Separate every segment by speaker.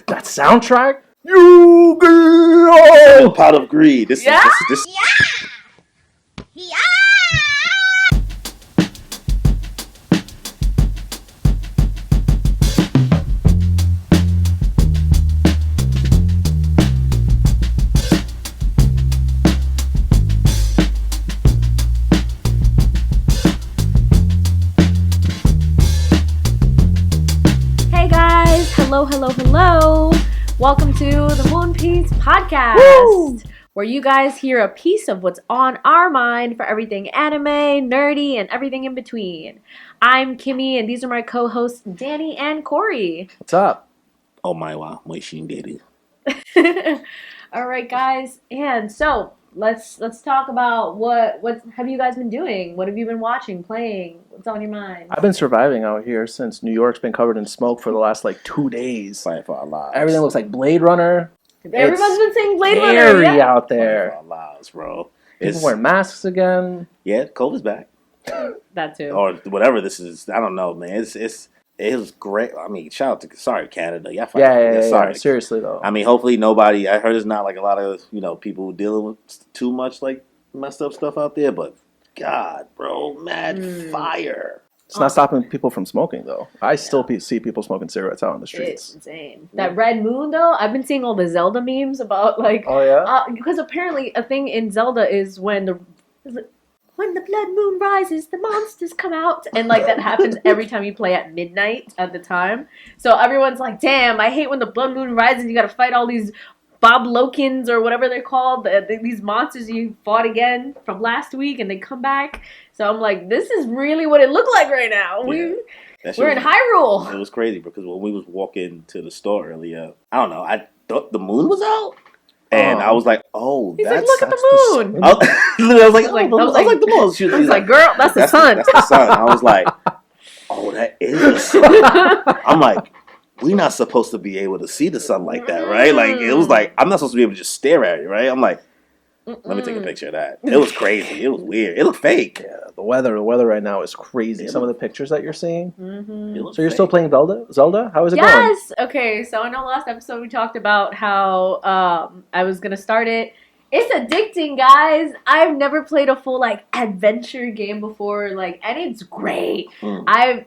Speaker 1: That soundtrack? Yu-Gi-Oh!
Speaker 2: Pot of Greed. This.
Speaker 3: Yeah. Hey guys, hello. Welcome to the One Piece podcast.
Speaker 1: Woo!
Speaker 3: Where you guys hear a piece of what's on our mind for everything anime, nerdy, and everything in between. I'm Kimmy, and these are my co-hosts, Danny and Cory.
Speaker 1: What's up?
Speaker 2: Oh my wow, my shingeki.
Speaker 3: All right, guys, and so let's talk about what have you guys been doing? What have you been watching, playing? What's on your mind?
Speaker 1: I've been surviving out here since New York's been covered in smoke for the last 2 days.
Speaker 2: Fighting for our lives.
Speaker 1: Everything looks like Blade Runner.
Speaker 3: Everyone's been saying Blade Runner.
Speaker 1: Scary
Speaker 3: Yeah.
Speaker 1: out
Speaker 2: Fighting for
Speaker 1: there.
Speaker 2: our lives, bro.
Speaker 1: People wearing masks again.
Speaker 2: Yeah, COVID's back.
Speaker 3: That too.
Speaker 2: Or whatever this is. I don't know, man. It was great. I mean, shout out to Canada. Yeah,
Speaker 1: Yeah. Seriously though.
Speaker 2: I mean, hopefully nobody. I heard there's not a lot of people dealing with too much messed up stuff out there. But God, bro, mad fire.
Speaker 1: It's not stopping people from smoking though. I still see people smoking cigarettes out on the streets.
Speaker 3: It's insane. That red moon, though, I've been seeing all the Zelda memes about
Speaker 1: Oh yeah.
Speaker 3: because apparently a thing in Zelda is when the blood moon rises, the monsters come out, and that happens every time you play at midnight at the time. So everyone's like, "Damn, I hate when the blood moon rises. You got to fight all these Bob Lokins or whatever they're called, these monsters you fought again from last week, and they come back." So I'm like, this is really what it looked like right now.
Speaker 2: Yeah.
Speaker 3: We're in Hyrule.
Speaker 2: It was crazy because when we was walking to the store earlier, I don't know, I thought the moon was out. And I was like, "Oh,
Speaker 3: He's
Speaker 2: that's
Speaker 3: like, look at the moon."
Speaker 2: I was like, the moon. She
Speaker 3: I was like, girl, that's the sun.
Speaker 2: That's the sun. I was like, "Oh, that is the sun." I'm like, we're not supposed to be able to see the sun like that, right? It was like, I'm not supposed to be able to just stare at it, right? I'm like, let me take a picture of that. It was crazy. It was weird. It looked fake.
Speaker 1: Yeah, the weather right now is crazy. Some of the pictures that you're seeing.
Speaker 3: Mm-hmm.
Speaker 1: So you're still playing Zelda? How is it going?
Speaker 3: Yes. Okay. So I know last episode we talked about how I was gonna start it. It's addicting, guys. I've never played a full adventure game before, and it's great. I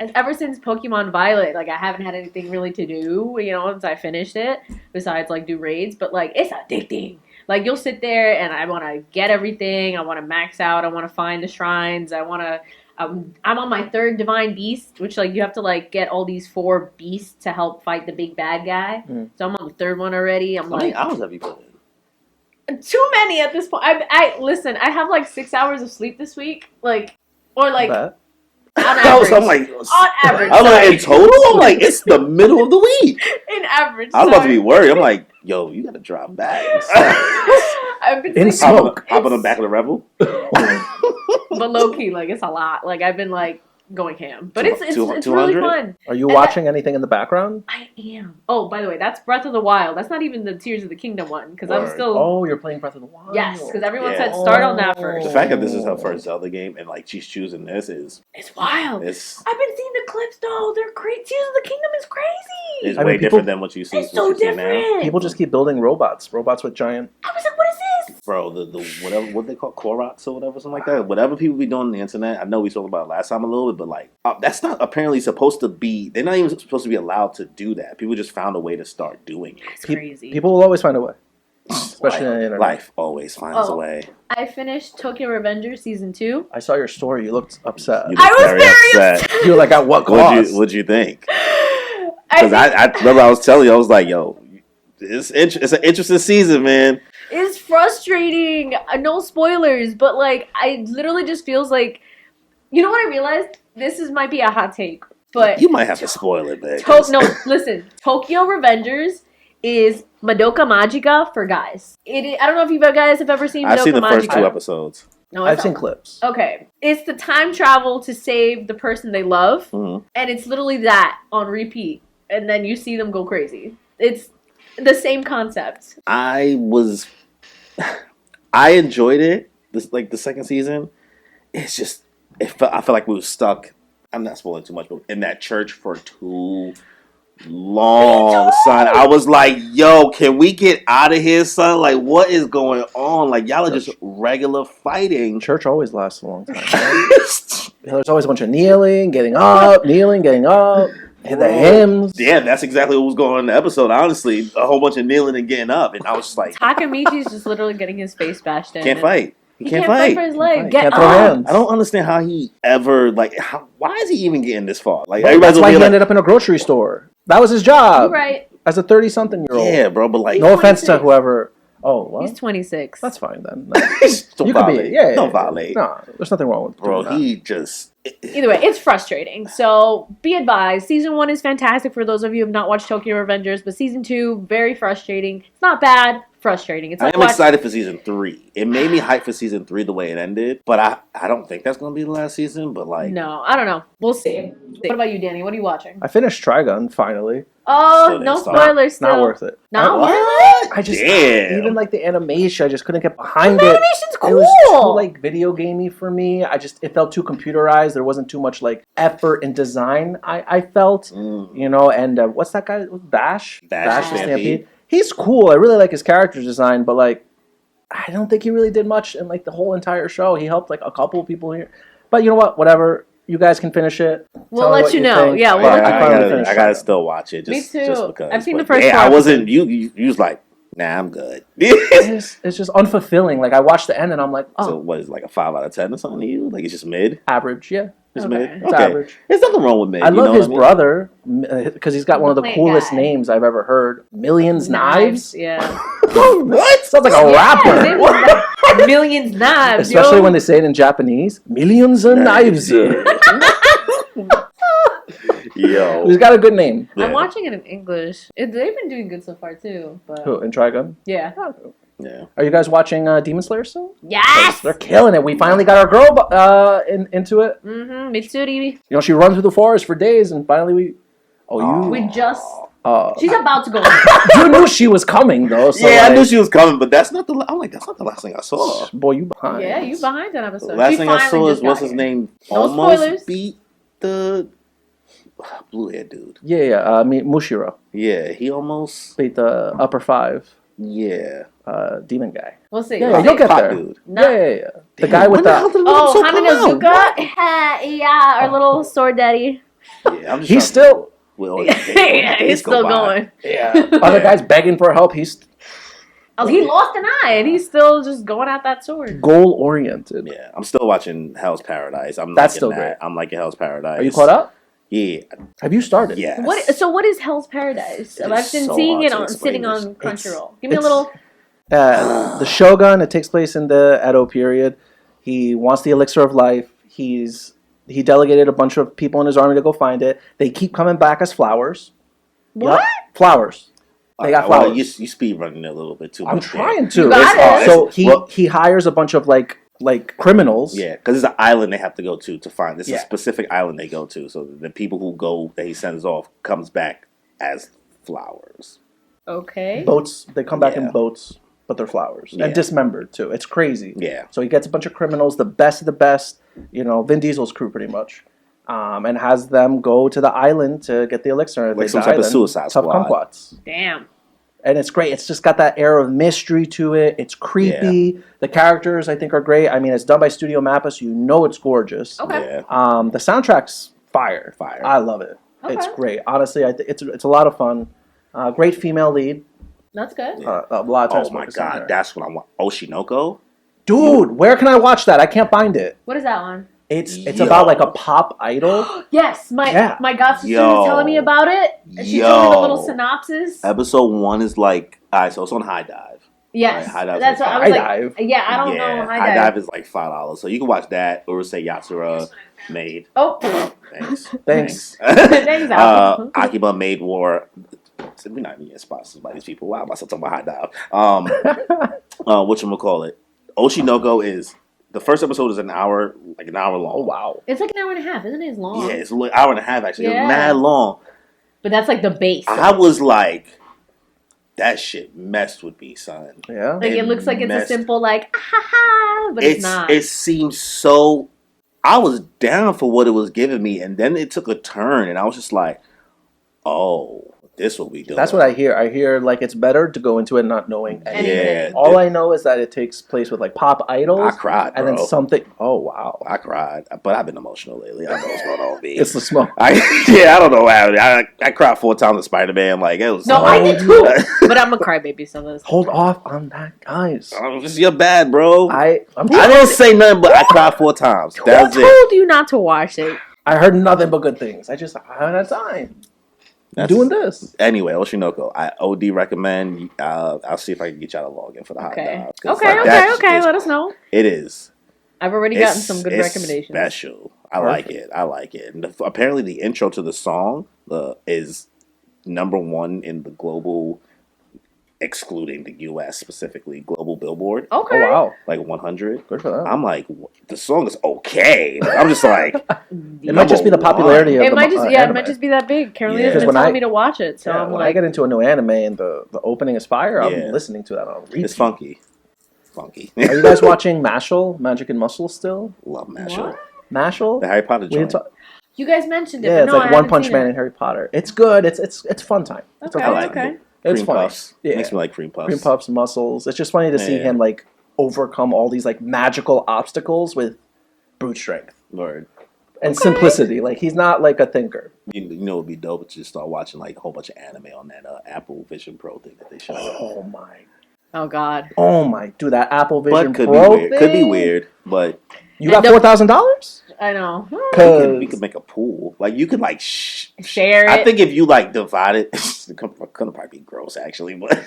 Speaker 3: ever since Pokemon Violet, I haven't had anything really to do, since I finished it, besides do raids. But it's addicting. You'll sit there and I want to get everything. I want to max out. I want to find the shrines. I want to. I'm on my 3rd Divine Beast, which you have to get all these 4 beasts to help fight the big bad guy. So I'm on the 3rd one already. I'm
Speaker 2: How many hours have you put in?
Speaker 3: Too many at this point. I listen. I have 6 hours of sleep this week, on average.
Speaker 2: On average.
Speaker 3: I'm
Speaker 2: in total. I'm like, it's the middle of the week.
Speaker 3: In average.
Speaker 2: I was about to be worried. I'm like, yo, you gotta drop bags.
Speaker 3: I've been
Speaker 1: In smoke.
Speaker 2: Hop on the back of the Rebel.
Speaker 3: But low key, it's a lot. I've been going ham, but it's really fun.
Speaker 1: Are you watching anything in the background?
Speaker 3: I am. Oh, by the way, that's Breath of the Wild. That's not even the Tears of the Kingdom one because I'm still.
Speaker 1: Oh, you're playing Breath of the Wild.
Speaker 3: Yes, because everyone said start on that first.
Speaker 2: The fact that this is her first Zelda game and she's choosing this is
Speaker 3: it's wild. I've been seeing the clips though. They're crazy. Tears of the Kingdom is crazy.
Speaker 2: It's way different than what you see.
Speaker 3: It's so different.
Speaker 1: People just keep building robots with giant.
Speaker 3: I was like, what is this?
Speaker 2: Bro, the whatever what they call Koroks or whatever, something like that. Whatever people be doing on the internet. I know we talked about it last time a little bit, but that's not apparently supposed to be. They're not even supposed to be allowed to do that. People just found a way to start doing it.
Speaker 3: It's crazy.
Speaker 1: People will always find a way, especially on the internet.
Speaker 2: Life always finds a way.
Speaker 3: I finished Tokyo Revengers season 2.
Speaker 1: I saw your story. You looked upset.
Speaker 3: I was very upset.
Speaker 1: You were like, at what cost?
Speaker 2: What'd you think? Because I remember I was telling you, I was like, yo, it's an interesting season, man.
Speaker 3: It's frustrating. No spoilers, but I literally just feels like, you know what I realized? This might be a hot take, but
Speaker 2: you might have to spoil it, man.
Speaker 3: No, listen. Tokyo Revengers is Madoka Magica for guys. I don't know if you guys have ever seen Madoka Magica.
Speaker 2: I've seen the first 2 episodes.
Speaker 3: No,
Speaker 1: I've seen clips.
Speaker 3: Okay. It's the time travel to save the person they love, and it's literally that on repeat, and then you see them go crazy. It's the same concept.
Speaker 2: I enjoyed it. The second season. It's just I felt like we were stuck. I'm not spoiling too much, but in that church for too long, son. I was like, yo, can we get out of here, son? Like, what is going on? Like, y'all are just regular fighting.
Speaker 1: Church always lasts a long time. Right? There's always a bunch of kneeling, getting up, and the hymns.
Speaker 2: Yeah, that's exactly what was going on in the episode. Honestly, a whole bunch of kneeling and getting up, and I was just like,
Speaker 3: Takamichi's just literally getting his face bashed in.
Speaker 2: can't fight.
Speaker 3: He can't fight for his leg. Get
Speaker 1: Can't
Speaker 3: up.
Speaker 1: throw hands.
Speaker 2: I don't understand how he ever why is he even getting this far? Like,
Speaker 1: Bro,
Speaker 2: everybody's
Speaker 1: that's why he
Speaker 2: like,
Speaker 1: ended up in a grocery store. That was his job.
Speaker 3: You're right.
Speaker 1: As a 30-something-year-old.
Speaker 2: yeah, bro, but like,
Speaker 1: No offense to
Speaker 3: 26.
Speaker 1: whoever. Oh, what?
Speaker 3: He's 26.
Speaker 1: That's fine then.
Speaker 2: don't
Speaker 1: You could be.
Speaker 2: violate.
Speaker 1: Yeah.
Speaker 2: Don't violate.
Speaker 1: No, there's nothing wrong with
Speaker 2: Bro,
Speaker 1: doing that.
Speaker 2: he just.
Speaker 3: Either way, it's frustrating. So be advised, season 1 is fantastic for those of you who have not watched Tokyo Revengers, but season 2, very frustrating. It's not bad, frustrating. It's
Speaker 2: I
Speaker 3: like
Speaker 2: am excited for season 3. It made me hype for season 3 the way it ended, but I don't think that's gonna be the last season. But like,
Speaker 3: No, I don't know. We'll see. What about you, Danny? What are you watching?
Speaker 1: I finished Trigun finally.
Speaker 3: Oh,
Speaker 2: Still
Speaker 3: no
Speaker 2: didn't start.
Speaker 3: spoilers still.
Speaker 1: Not worth it.
Speaker 3: Not worth
Speaker 2: what?
Speaker 1: I just
Speaker 2: Damn.
Speaker 1: even like the animation, I just couldn't get behind
Speaker 3: The
Speaker 1: it.
Speaker 3: animation's
Speaker 1: It was
Speaker 3: cool.
Speaker 1: too like video gamey for me. It felt too computerized. There wasn't too much like effort and design. I felt, you know. And what's that guy? Bash
Speaker 2: Bash
Speaker 3: Stampede.
Speaker 1: He's cool. I really like his character design, but like, I don't think he really did much in like the whole entire show. He helped like a couple of people here, but you know what? Whatever. You guys can finish it.
Speaker 3: We'll
Speaker 1: Tell me
Speaker 3: let
Speaker 1: what
Speaker 3: you know.
Speaker 1: think.
Speaker 3: Yeah, we'll
Speaker 1: But
Speaker 3: let you
Speaker 1: I
Speaker 3: know.
Speaker 1: finally finished
Speaker 2: I gotta
Speaker 1: Trigun.
Speaker 2: still watch it. Just,
Speaker 3: Me too.
Speaker 2: Just because.
Speaker 3: I've seen the
Speaker 2: But,
Speaker 3: first
Speaker 2: yeah, I
Speaker 3: part.
Speaker 2: wasn't. You was like, nah, I'm good.
Speaker 1: It's just unfulfilling. Like I watched the end and I'm like, oh,
Speaker 2: So what is it, like a 5 out of 10 or something to you? Like it's just mid?
Speaker 1: average. Yeah,
Speaker 2: It's
Speaker 3: Okay.
Speaker 2: mid.
Speaker 1: it's
Speaker 2: Okay.
Speaker 1: average.
Speaker 2: There's nothing wrong with mid.
Speaker 1: I
Speaker 2: you
Speaker 1: love
Speaker 2: know
Speaker 1: his
Speaker 2: what I mean?
Speaker 1: brother because he's got one of the
Speaker 3: Plant
Speaker 1: coolest
Speaker 3: guy.
Speaker 1: names I've ever heard. Millions Knives.
Speaker 3: Yeah.
Speaker 2: What?
Speaker 1: Sounds like a rapper.
Speaker 3: What? Millions knives.
Speaker 1: Especially
Speaker 3: yo.
Speaker 1: when they say it in Japanese. Millions of knives.
Speaker 2: Yo.
Speaker 1: He's got a good name.
Speaker 3: I'm watching it in English. They've been doing good so far too. But
Speaker 1: Who, in Trigun?
Speaker 3: yeah.
Speaker 2: Yeah.
Speaker 1: Are you guys watching Demon Slayer still?
Speaker 3: Yes.
Speaker 1: They're killing it. We finally got our girl into it.
Speaker 3: Mitsuri.
Speaker 1: You know, she runs through the forest for days, and finally we. Oh, you.
Speaker 3: We just.
Speaker 1: Uh,
Speaker 3: She's about to go.
Speaker 1: you knew she was coming though. So
Speaker 2: Yeah, I
Speaker 1: like,
Speaker 2: knew she was coming, but that's not the. I'm like, that's not the last thing I saw.
Speaker 1: Boy, you behind.
Speaker 3: Yeah, you behind that episode.
Speaker 2: The last
Speaker 3: She
Speaker 2: thing I
Speaker 3: finally
Speaker 2: saw is
Speaker 3: just got
Speaker 2: what's his
Speaker 3: here.
Speaker 2: name
Speaker 3: No
Speaker 2: almost
Speaker 3: spoilers.
Speaker 2: beat the blue hair dude.
Speaker 1: Yeah. Mushiro
Speaker 2: Yeah, he almost.
Speaker 1: beat the upper 5
Speaker 2: Yeah.
Speaker 1: demon guy.
Speaker 3: We'll see.
Speaker 1: Yeah,
Speaker 3: We'll
Speaker 1: you'll
Speaker 3: see.
Speaker 1: get
Speaker 2: Pop
Speaker 1: there.
Speaker 2: dude.
Speaker 3: No.
Speaker 1: Yeah. The
Speaker 2: Damn,
Speaker 1: guy with
Speaker 2: when the hell
Speaker 1: the.
Speaker 2: did
Speaker 3: Oh,
Speaker 2: episode come out?
Speaker 3: Hananazuka. Yeah, our little sword daddy.
Speaker 2: Yeah, I'm just
Speaker 1: He's
Speaker 2: trying to-
Speaker 1: still.
Speaker 2: Well,
Speaker 3: Yeah, he's still going.
Speaker 1: Yeah. Other guys begging for help. He's
Speaker 3: Oh, he lost an eye and he's still just going at that sword.
Speaker 1: goal oriented.
Speaker 2: Yeah, I'm still watching Hell's Paradise. I'm
Speaker 1: That's
Speaker 2: liking
Speaker 1: still
Speaker 2: that.
Speaker 1: great.
Speaker 2: I'm liking Hell's Paradise.
Speaker 1: Are you caught up?
Speaker 2: Yeah.
Speaker 1: Have you started?
Speaker 2: Yes.
Speaker 3: What is Hell's Paradise?
Speaker 2: It
Speaker 3: I've
Speaker 2: is
Speaker 3: been
Speaker 2: so
Speaker 3: seeing
Speaker 2: hard
Speaker 3: it
Speaker 2: to
Speaker 3: on
Speaker 2: explain
Speaker 3: sitting
Speaker 2: this.
Speaker 3: on Crunchyroll. Give me a
Speaker 1: it's-
Speaker 3: little.
Speaker 1: The Shogun. It takes place in the Edo period. He wants the elixir of life. He delegated a bunch of people in his army to go find it. They keep coming back as flowers.
Speaker 3: What?
Speaker 1: Yup. Flowers. They got
Speaker 2: Well,
Speaker 1: flowers.
Speaker 2: you speed running it a little bit too much.
Speaker 1: I'm
Speaker 2: there.
Speaker 1: trying to.
Speaker 3: You got
Speaker 2: it.
Speaker 1: So
Speaker 2: Well-
Speaker 1: he hires a bunch of like criminals.
Speaker 2: Yeah, because it's an island they have to go to find. This is
Speaker 1: Yeah.
Speaker 2: a specific island they go to. So the people who go that he sends off comes back as flowers.
Speaker 3: Okay.
Speaker 1: Boats. They come back
Speaker 2: Yeah.
Speaker 1: in boats, but they're flowers
Speaker 2: Yeah.
Speaker 1: and dismembered too. It's crazy.
Speaker 2: Yeah.
Speaker 1: So he gets a bunch of criminals, the best of the best. You know, Vin Diesel's crew, pretty much. And has them go to the island to get the elixir. And if
Speaker 2: Like
Speaker 1: they
Speaker 2: some
Speaker 1: die,
Speaker 2: type of
Speaker 1: then
Speaker 2: Suicide
Speaker 1: tough
Speaker 2: Squad.
Speaker 1: kumquats.
Speaker 3: Damn.
Speaker 1: And it's great. It's just got that air of mystery to it. It's creepy. The characters, I think, are great. I mean, it's done by Studio Mappa, so you know it's gorgeous.
Speaker 3: Okay.
Speaker 2: Yeah.
Speaker 1: The soundtrack's fire.
Speaker 2: Fire.
Speaker 1: I love it. It's
Speaker 3: Okay.
Speaker 1: great. Honestly, it's a lot of fun. Great female lead.
Speaker 3: That's good.
Speaker 1: A lot of times
Speaker 2: Oh my
Speaker 1: focused on her.
Speaker 2: god, that's what I want. Oshinoko?
Speaker 1: Dude, where can I watch that? I can't find it.
Speaker 3: What is that one?
Speaker 1: It's
Speaker 2: Yo.
Speaker 1: about like a pop idol.
Speaker 3: Yes, my god sister
Speaker 2: Yo.
Speaker 3: was telling me about it. And she told me the
Speaker 2: Yo.
Speaker 3: little synopsis.
Speaker 2: Episode 1 is like, alright, so it's on High Dive.
Speaker 3: Yes,
Speaker 2: High Dive's
Speaker 3: that's
Speaker 2: like
Speaker 3: what I was
Speaker 1: High
Speaker 3: like. Yeah, I don't know.
Speaker 2: High Dive is like $5. So you can watch that or say Yatsura Maid.
Speaker 3: Oh,
Speaker 2: Thanks.
Speaker 1: Thanks.
Speaker 3: Thanks, Al.
Speaker 2: Akiba Maid War. We're not even getting sponsors by these people. Why am I still talking about High Dive? Whatchamacallit? Oshinoko is the first episode is an hour long.
Speaker 1: Oh wow.
Speaker 3: It's like an hour and a half, isn't it? It's long.
Speaker 2: Yeah, it's an hour and a half actually.
Speaker 3: Yeah.
Speaker 2: It's mad long.
Speaker 3: But that's like the base.
Speaker 2: I was like, that shit messed with me, son.
Speaker 1: Yeah.
Speaker 3: Like it looks like it's a
Speaker 2: messed-
Speaker 3: simple like ha ha, but it's not.
Speaker 2: It seems so. I was down for what it was giving me, and then it took a turn, and I was just like, Oh, this what we do.
Speaker 1: That's what I hear. I hear like it's better to go into it not knowing anything.
Speaker 3: Anything.
Speaker 1: All I know is that it takes place with like pop idols.
Speaker 2: I cried, bro.
Speaker 1: And then something. Oh wow.
Speaker 2: I cried, but I've been emotional lately. I don't know what's going on with me.
Speaker 1: It's the smoke.
Speaker 2: I don't know how. I cried 4 times with Spider-Man. Like it was.
Speaker 3: No, I did too. But I'm a crybaby, so let's
Speaker 1: Hold off on that, guys.
Speaker 2: You're bad, bro.
Speaker 1: I
Speaker 2: didn't say nothing, but I cried 4 times.
Speaker 3: Who
Speaker 2: That's it.
Speaker 3: told you not to watch it?
Speaker 1: I heard nothing but good things. I haven't had time. I'm doing this.
Speaker 2: Anyway, Oshinoko, I OD recommend. I'll see if I can get y'all to log in for the hot dogs.
Speaker 3: Okay. Let us know.
Speaker 2: It is.
Speaker 3: I've already gotten some good recommendations.
Speaker 2: Special. I like it. And apparently, the intro to the song is #1 in the global, excluding the U.S. specifically, global Billboard.
Speaker 3: Okay.
Speaker 1: Oh wow.
Speaker 2: Like 100.
Speaker 1: Good for that.
Speaker 2: I'm like, the song is okay. I'm just like,
Speaker 1: it might just be the popularity of
Speaker 3: it might
Speaker 1: the
Speaker 3: just
Speaker 1: anime.
Speaker 3: it might just be that big. Carolina's
Speaker 2: Yeah.
Speaker 3: been telling me to watch it, so I'm
Speaker 1: when
Speaker 3: like,
Speaker 1: I get into a new anime and the opening is fire, I'm
Speaker 2: Yeah.
Speaker 1: listening to that on repeat.
Speaker 2: it's funky.
Speaker 1: Are you guys watching Mashal, Magic and Muscle still?
Speaker 2: Love Mashal.
Speaker 3: What?
Speaker 1: Mashal?
Speaker 2: The Harry Potter
Speaker 1: We didn't
Speaker 2: joint.
Speaker 1: talk-
Speaker 3: You guys mentioned it.
Speaker 1: yeah,
Speaker 3: but
Speaker 1: it's
Speaker 3: no,
Speaker 1: like
Speaker 3: I
Speaker 1: One
Speaker 3: haven't
Speaker 1: Punch
Speaker 3: seen
Speaker 1: Man
Speaker 3: it.
Speaker 1: and Harry Potter. It's good. It's fun time. It's
Speaker 3: Okay,
Speaker 2: I like
Speaker 3: okay.
Speaker 2: it.
Speaker 1: It's
Speaker 2: Cream
Speaker 1: funny.
Speaker 2: puffs.
Speaker 1: Yeah.
Speaker 2: Makes me like cream puffs.
Speaker 1: Cream puffs, muscles. It's just funny to see
Speaker 2: Yeah.
Speaker 1: him like overcome all these like magical obstacles with brute strength
Speaker 2: Word.
Speaker 1: and simplicity. Like he's not like a thinker.
Speaker 2: You know, it'd be dope to just start watching like a whole bunch of anime on that Apple Vision Pro thing that they showed.
Speaker 1: Oh my.
Speaker 3: Oh God.
Speaker 1: Oh my. Dude, that Apple Vision
Speaker 2: But could
Speaker 1: Pro
Speaker 2: be weird. Could be
Speaker 1: thing?
Speaker 2: weird, but
Speaker 1: You got
Speaker 3: And
Speaker 1: $4,000?
Speaker 3: I know.
Speaker 2: we could make a pool. Like you could like
Speaker 3: Share it.
Speaker 2: I think if you like divide it, it's gonna probably be gross actually, but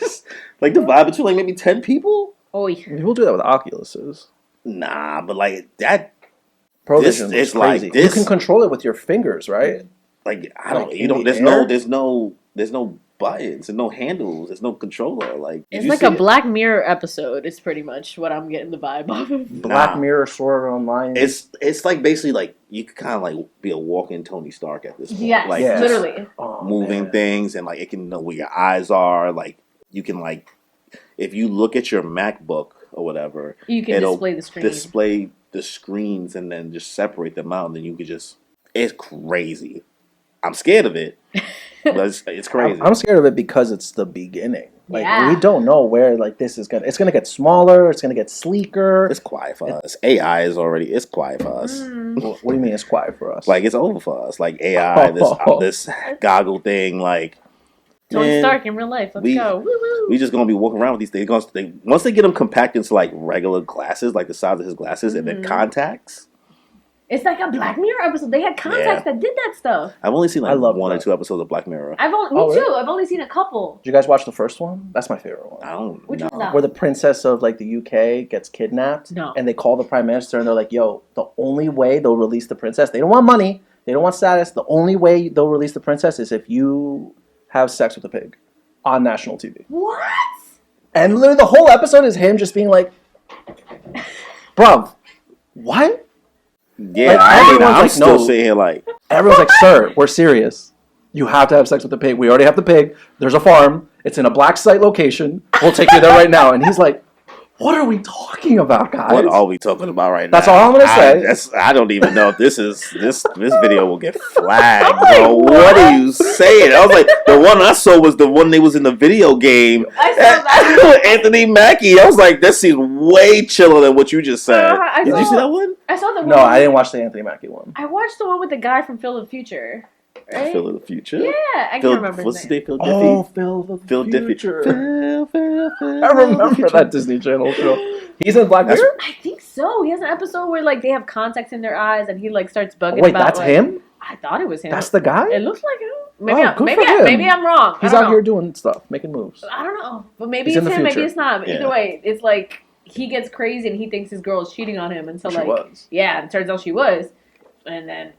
Speaker 2: like divide between like maybe 10 people.
Speaker 3: Oh,
Speaker 1: We'll do that with Oculuses.
Speaker 2: Nah, but like that,
Speaker 1: Pro
Speaker 2: This
Speaker 1: Vision
Speaker 2: is
Speaker 1: is
Speaker 2: like
Speaker 1: crazy.
Speaker 2: this-
Speaker 1: you can control it with your fingers, right?
Speaker 2: like I don't,
Speaker 1: Like
Speaker 2: you
Speaker 1: in
Speaker 2: know,
Speaker 1: the
Speaker 2: there's
Speaker 1: air?
Speaker 2: there's no buttons and no handles, there's no controller. Like did
Speaker 3: it's
Speaker 2: you
Speaker 3: like
Speaker 2: see
Speaker 3: a
Speaker 2: it?
Speaker 3: Black Mirror episode. It's pretty much what I'm getting the vibe of.
Speaker 1: Black
Speaker 2: Nah.
Speaker 1: Mirror Sword Online.
Speaker 2: It's like basically like you could kind of like be a walk-in Tony Stark at this point.
Speaker 3: Yes,
Speaker 2: like
Speaker 1: Yeah.
Speaker 3: literally.
Speaker 1: Oh,
Speaker 2: moving
Speaker 1: man.
Speaker 2: things and like it can know where your eyes are. Like you can like if you look at your MacBook or whatever,
Speaker 3: You can
Speaker 2: it'll
Speaker 3: display the screen.
Speaker 2: display the screens and then just separate them out and then you could just it's crazy. I'm scared of it. But it's crazy.
Speaker 1: I'm scared of it because it's the beginning. Like
Speaker 3: Yeah.
Speaker 1: we don't know where like this is gonna. It's gonna get smaller. It's gonna get sleeker.
Speaker 2: It's quiet for us. AI is already it's quiet for us.
Speaker 1: What do you mean it's quiet for us?
Speaker 2: Like it's over for us. Like AI, this goggle thing, like
Speaker 3: Tony
Speaker 2: man,
Speaker 3: Stark in real life. Let's go. Woo-woo.
Speaker 2: we just gonna be walking around with these things. Once they get them compacted into like regular glasses, like the size of his glasses, and then contacts.
Speaker 3: It's like a Black Mirror episode. They had contacts that did that stuff.
Speaker 2: I've only seen
Speaker 1: I
Speaker 2: like
Speaker 1: love
Speaker 2: one or
Speaker 1: that.
Speaker 2: 2 episodes of Black Mirror.
Speaker 3: Me
Speaker 1: Oh,
Speaker 3: too.
Speaker 1: really?
Speaker 3: I've only seen a couple.
Speaker 1: Did you guys watch the first one? That's my favorite one.
Speaker 2: I don't
Speaker 3: Which
Speaker 2: know.
Speaker 3: one's that?
Speaker 1: Where the princess of like the UK gets kidnapped.
Speaker 3: No.
Speaker 1: And they call the prime minister and they're like, "Yo, the only way they'll release the princess. They don't want money. They don't want status. The only way they'll release the princess is if you have sex with a pig on national TV."
Speaker 3: What?
Speaker 1: And literally the whole episode is him just being like, "Bruv, what?"
Speaker 2: Yeah,
Speaker 1: Like, everyone's
Speaker 2: I'm
Speaker 1: like,
Speaker 2: still
Speaker 1: no.
Speaker 2: sitting here like
Speaker 1: Everyone's like, "Sir, we're serious. You have to have sex with the pig. We already have the pig. There's a farm. It's in a black site location. We'll take you there right now." And he's like, "What are we talking about, guys?"
Speaker 2: what are we talking about right
Speaker 1: That's
Speaker 2: now?
Speaker 1: all I'm gonna say.
Speaker 2: I don't even know if this video will get flagged,
Speaker 3: I'm like,
Speaker 2: bro. What are you saying? I was like, the one I saw was the one they was in the video game.
Speaker 3: I saw that.
Speaker 2: Anthony Mackie. I was like, that seems way chiller than what you just said.
Speaker 3: I
Speaker 2: Did you
Speaker 3: saw-
Speaker 2: see that one?
Speaker 3: I saw the one.
Speaker 1: No, I didn't watch the Anthony Mackie one.
Speaker 3: I watched the one with the guy from Phil of the Future. Right?
Speaker 2: Phil of the Future.
Speaker 3: Yeah, I can't
Speaker 2: Phil,
Speaker 3: remember
Speaker 2: what's
Speaker 3: his
Speaker 2: his
Speaker 3: name.
Speaker 2: name? Phil
Speaker 1: Oh,
Speaker 2: Diffie.
Speaker 1: Phil the
Speaker 2: Phil Diffie.
Speaker 1: Future.
Speaker 2: Phil.
Speaker 1: I remember that Disney Channel show. He's in Black Mirror?
Speaker 3: I think so. He has an episode where like they have contacts in their eyes, and he like starts bugging
Speaker 1: Wait,
Speaker 3: about.
Speaker 1: that's
Speaker 3: like,
Speaker 1: him?
Speaker 3: I thought it was him.
Speaker 1: That's the guy?
Speaker 3: It looks like him. Maybe,
Speaker 1: Oh, good for him.
Speaker 3: maybe I'm wrong.
Speaker 1: He's
Speaker 3: I don't
Speaker 1: out
Speaker 3: know.
Speaker 1: here doing stuff, making moves.
Speaker 3: I don't know, but maybe
Speaker 1: He's in
Speaker 3: it's
Speaker 1: the
Speaker 3: him. Maybe
Speaker 1: future.
Speaker 3: it's not. But
Speaker 2: Yeah.
Speaker 3: either way, it's like he gets crazy and he thinks his girl is cheating on him, and so
Speaker 1: She
Speaker 3: like
Speaker 1: was.
Speaker 3: yeah, and it turns out she was, and then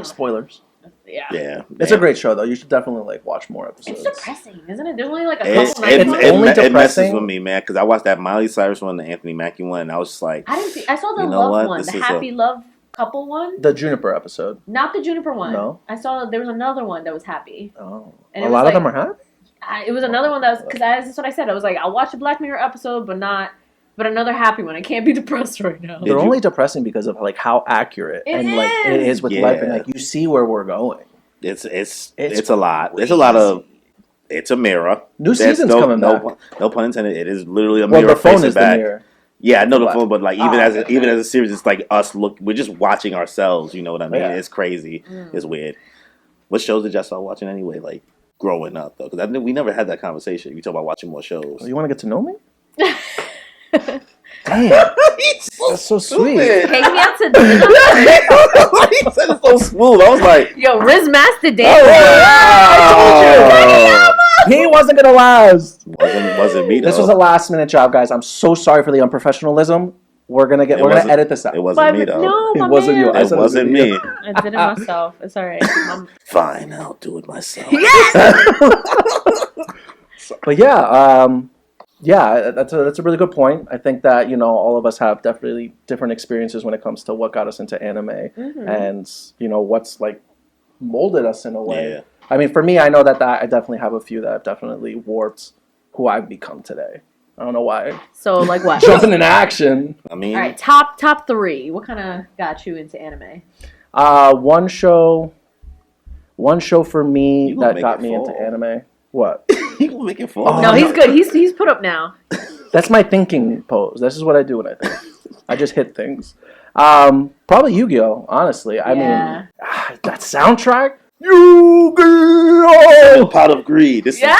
Speaker 1: Spoilers.
Speaker 3: yeah.
Speaker 2: Yeah.
Speaker 1: It's a great show, though. You should definitely like watch more episodes.
Speaker 3: It's depressing, isn't it? There's only like a
Speaker 2: It,
Speaker 3: couple
Speaker 2: it,
Speaker 3: nights.
Speaker 1: It's
Speaker 2: it,
Speaker 1: only
Speaker 2: it messes
Speaker 1: depressing.
Speaker 2: with me, man, because I watched that Miley Cyrus one, the Anthony Mackie one, and I was just like,
Speaker 3: I didn't see. I saw the
Speaker 2: You know
Speaker 3: love
Speaker 2: what?
Speaker 3: one,
Speaker 2: This
Speaker 3: the
Speaker 2: is
Speaker 3: happy love couple one,
Speaker 1: The Juniper episode.
Speaker 3: not the Juniper one.
Speaker 1: No?
Speaker 3: I saw there was another one that was happy.
Speaker 1: Oh.
Speaker 3: And
Speaker 1: A
Speaker 3: it was
Speaker 1: lot
Speaker 3: like-
Speaker 1: of them are happy?
Speaker 3: It was another one that was because that's what I said. I was like, I'll watch a Black Mirror episode, but another happy one. I can't be depressed right now.
Speaker 2: Did
Speaker 1: They're
Speaker 2: you-
Speaker 1: only depressing because of like how accurate
Speaker 3: It
Speaker 1: and like
Speaker 3: is.
Speaker 1: it is with
Speaker 2: Yeah.
Speaker 1: life, and like you see where we're going.
Speaker 2: It's a lot. There's a lot of. It's a mirror.
Speaker 1: New season's coming back.
Speaker 2: No pun intended. It is literally a
Speaker 1: Well,
Speaker 2: mirror
Speaker 1: the phone
Speaker 2: facing
Speaker 1: is
Speaker 2: back.
Speaker 1: the mirror.
Speaker 2: Yeah, I know the phone, but like even as
Speaker 1: okay.
Speaker 2: a series, it's like us look. We're just watching ourselves. You know what I mean?
Speaker 1: Yeah.
Speaker 2: It's crazy. It's weird. What shows did y'all start watching anyway? Like growing up though, because we never had that conversation. You talk about watching more shows.
Speaker 1: You want to get to know me? Damn, that's so sweet.
Speaker 3: Take me out to dinner.
Speaker 2: He said it so smooth. I was like,
Speaker 3: Yo, Riz Master
Speaker 1: Oh,
Speaker 3: Dance.
Speaker 1: I told you. He wasn't gonna last.
Speaker 2: wasn't me though.
Speaker 1: This was a last minute job, guys. I'm so sorry for the unprofessionalism. We're gonna edit this out.
Speaker 2: It wasn't me though.
Speaker 3: No, my
Speaker 1: It wasn't
Speaker 3: man.
Speaker 1: you.
Speaker 2: It wasn't me.
Speaker 3: I did it myself. It's alright.
Speaker 2: Fine, I'll do it myself.
Speaker 1: But yeah, that's a really good point. I think that all of us have definitely different experiences when it comes to what got us into anime, and what's like molded us in a way.
Speaker 2: Yeah.
Speaker 1: I mean, for me, I know that I definitely have a few that have definitely warped who I've become today. I don't know why.
Speaker 3: So like what?
Speaker 1: Jumping into action.
Speaker 2: I mean,
Speaker 3: All right, top 3. What kind of got you into anime?
Speaker 1: One show for me
Speaker 2: You gonna
Speaker 1: that
Speaker 2: make
Speaker 1: got
Speaker 2: it
Speaker 1: me into
Speaker 2: fall.
Speaker 1: anime. What?
Speaker 2: he gonna make it fall.
Speaker 1: Oh,
Speaker 3: No,
Speaker 1: no.
Speaker 3: he's good. He's put up now.
Speaker 1: That's my thinking pose. This is what I do when I think. I just hit things. Probably Yu-Gi-Oh! Honestly, I mean that soundtrack. Yu-Gi-Oh!
Speaker 2: Pot of greed. This
Speaker 3: Yeah?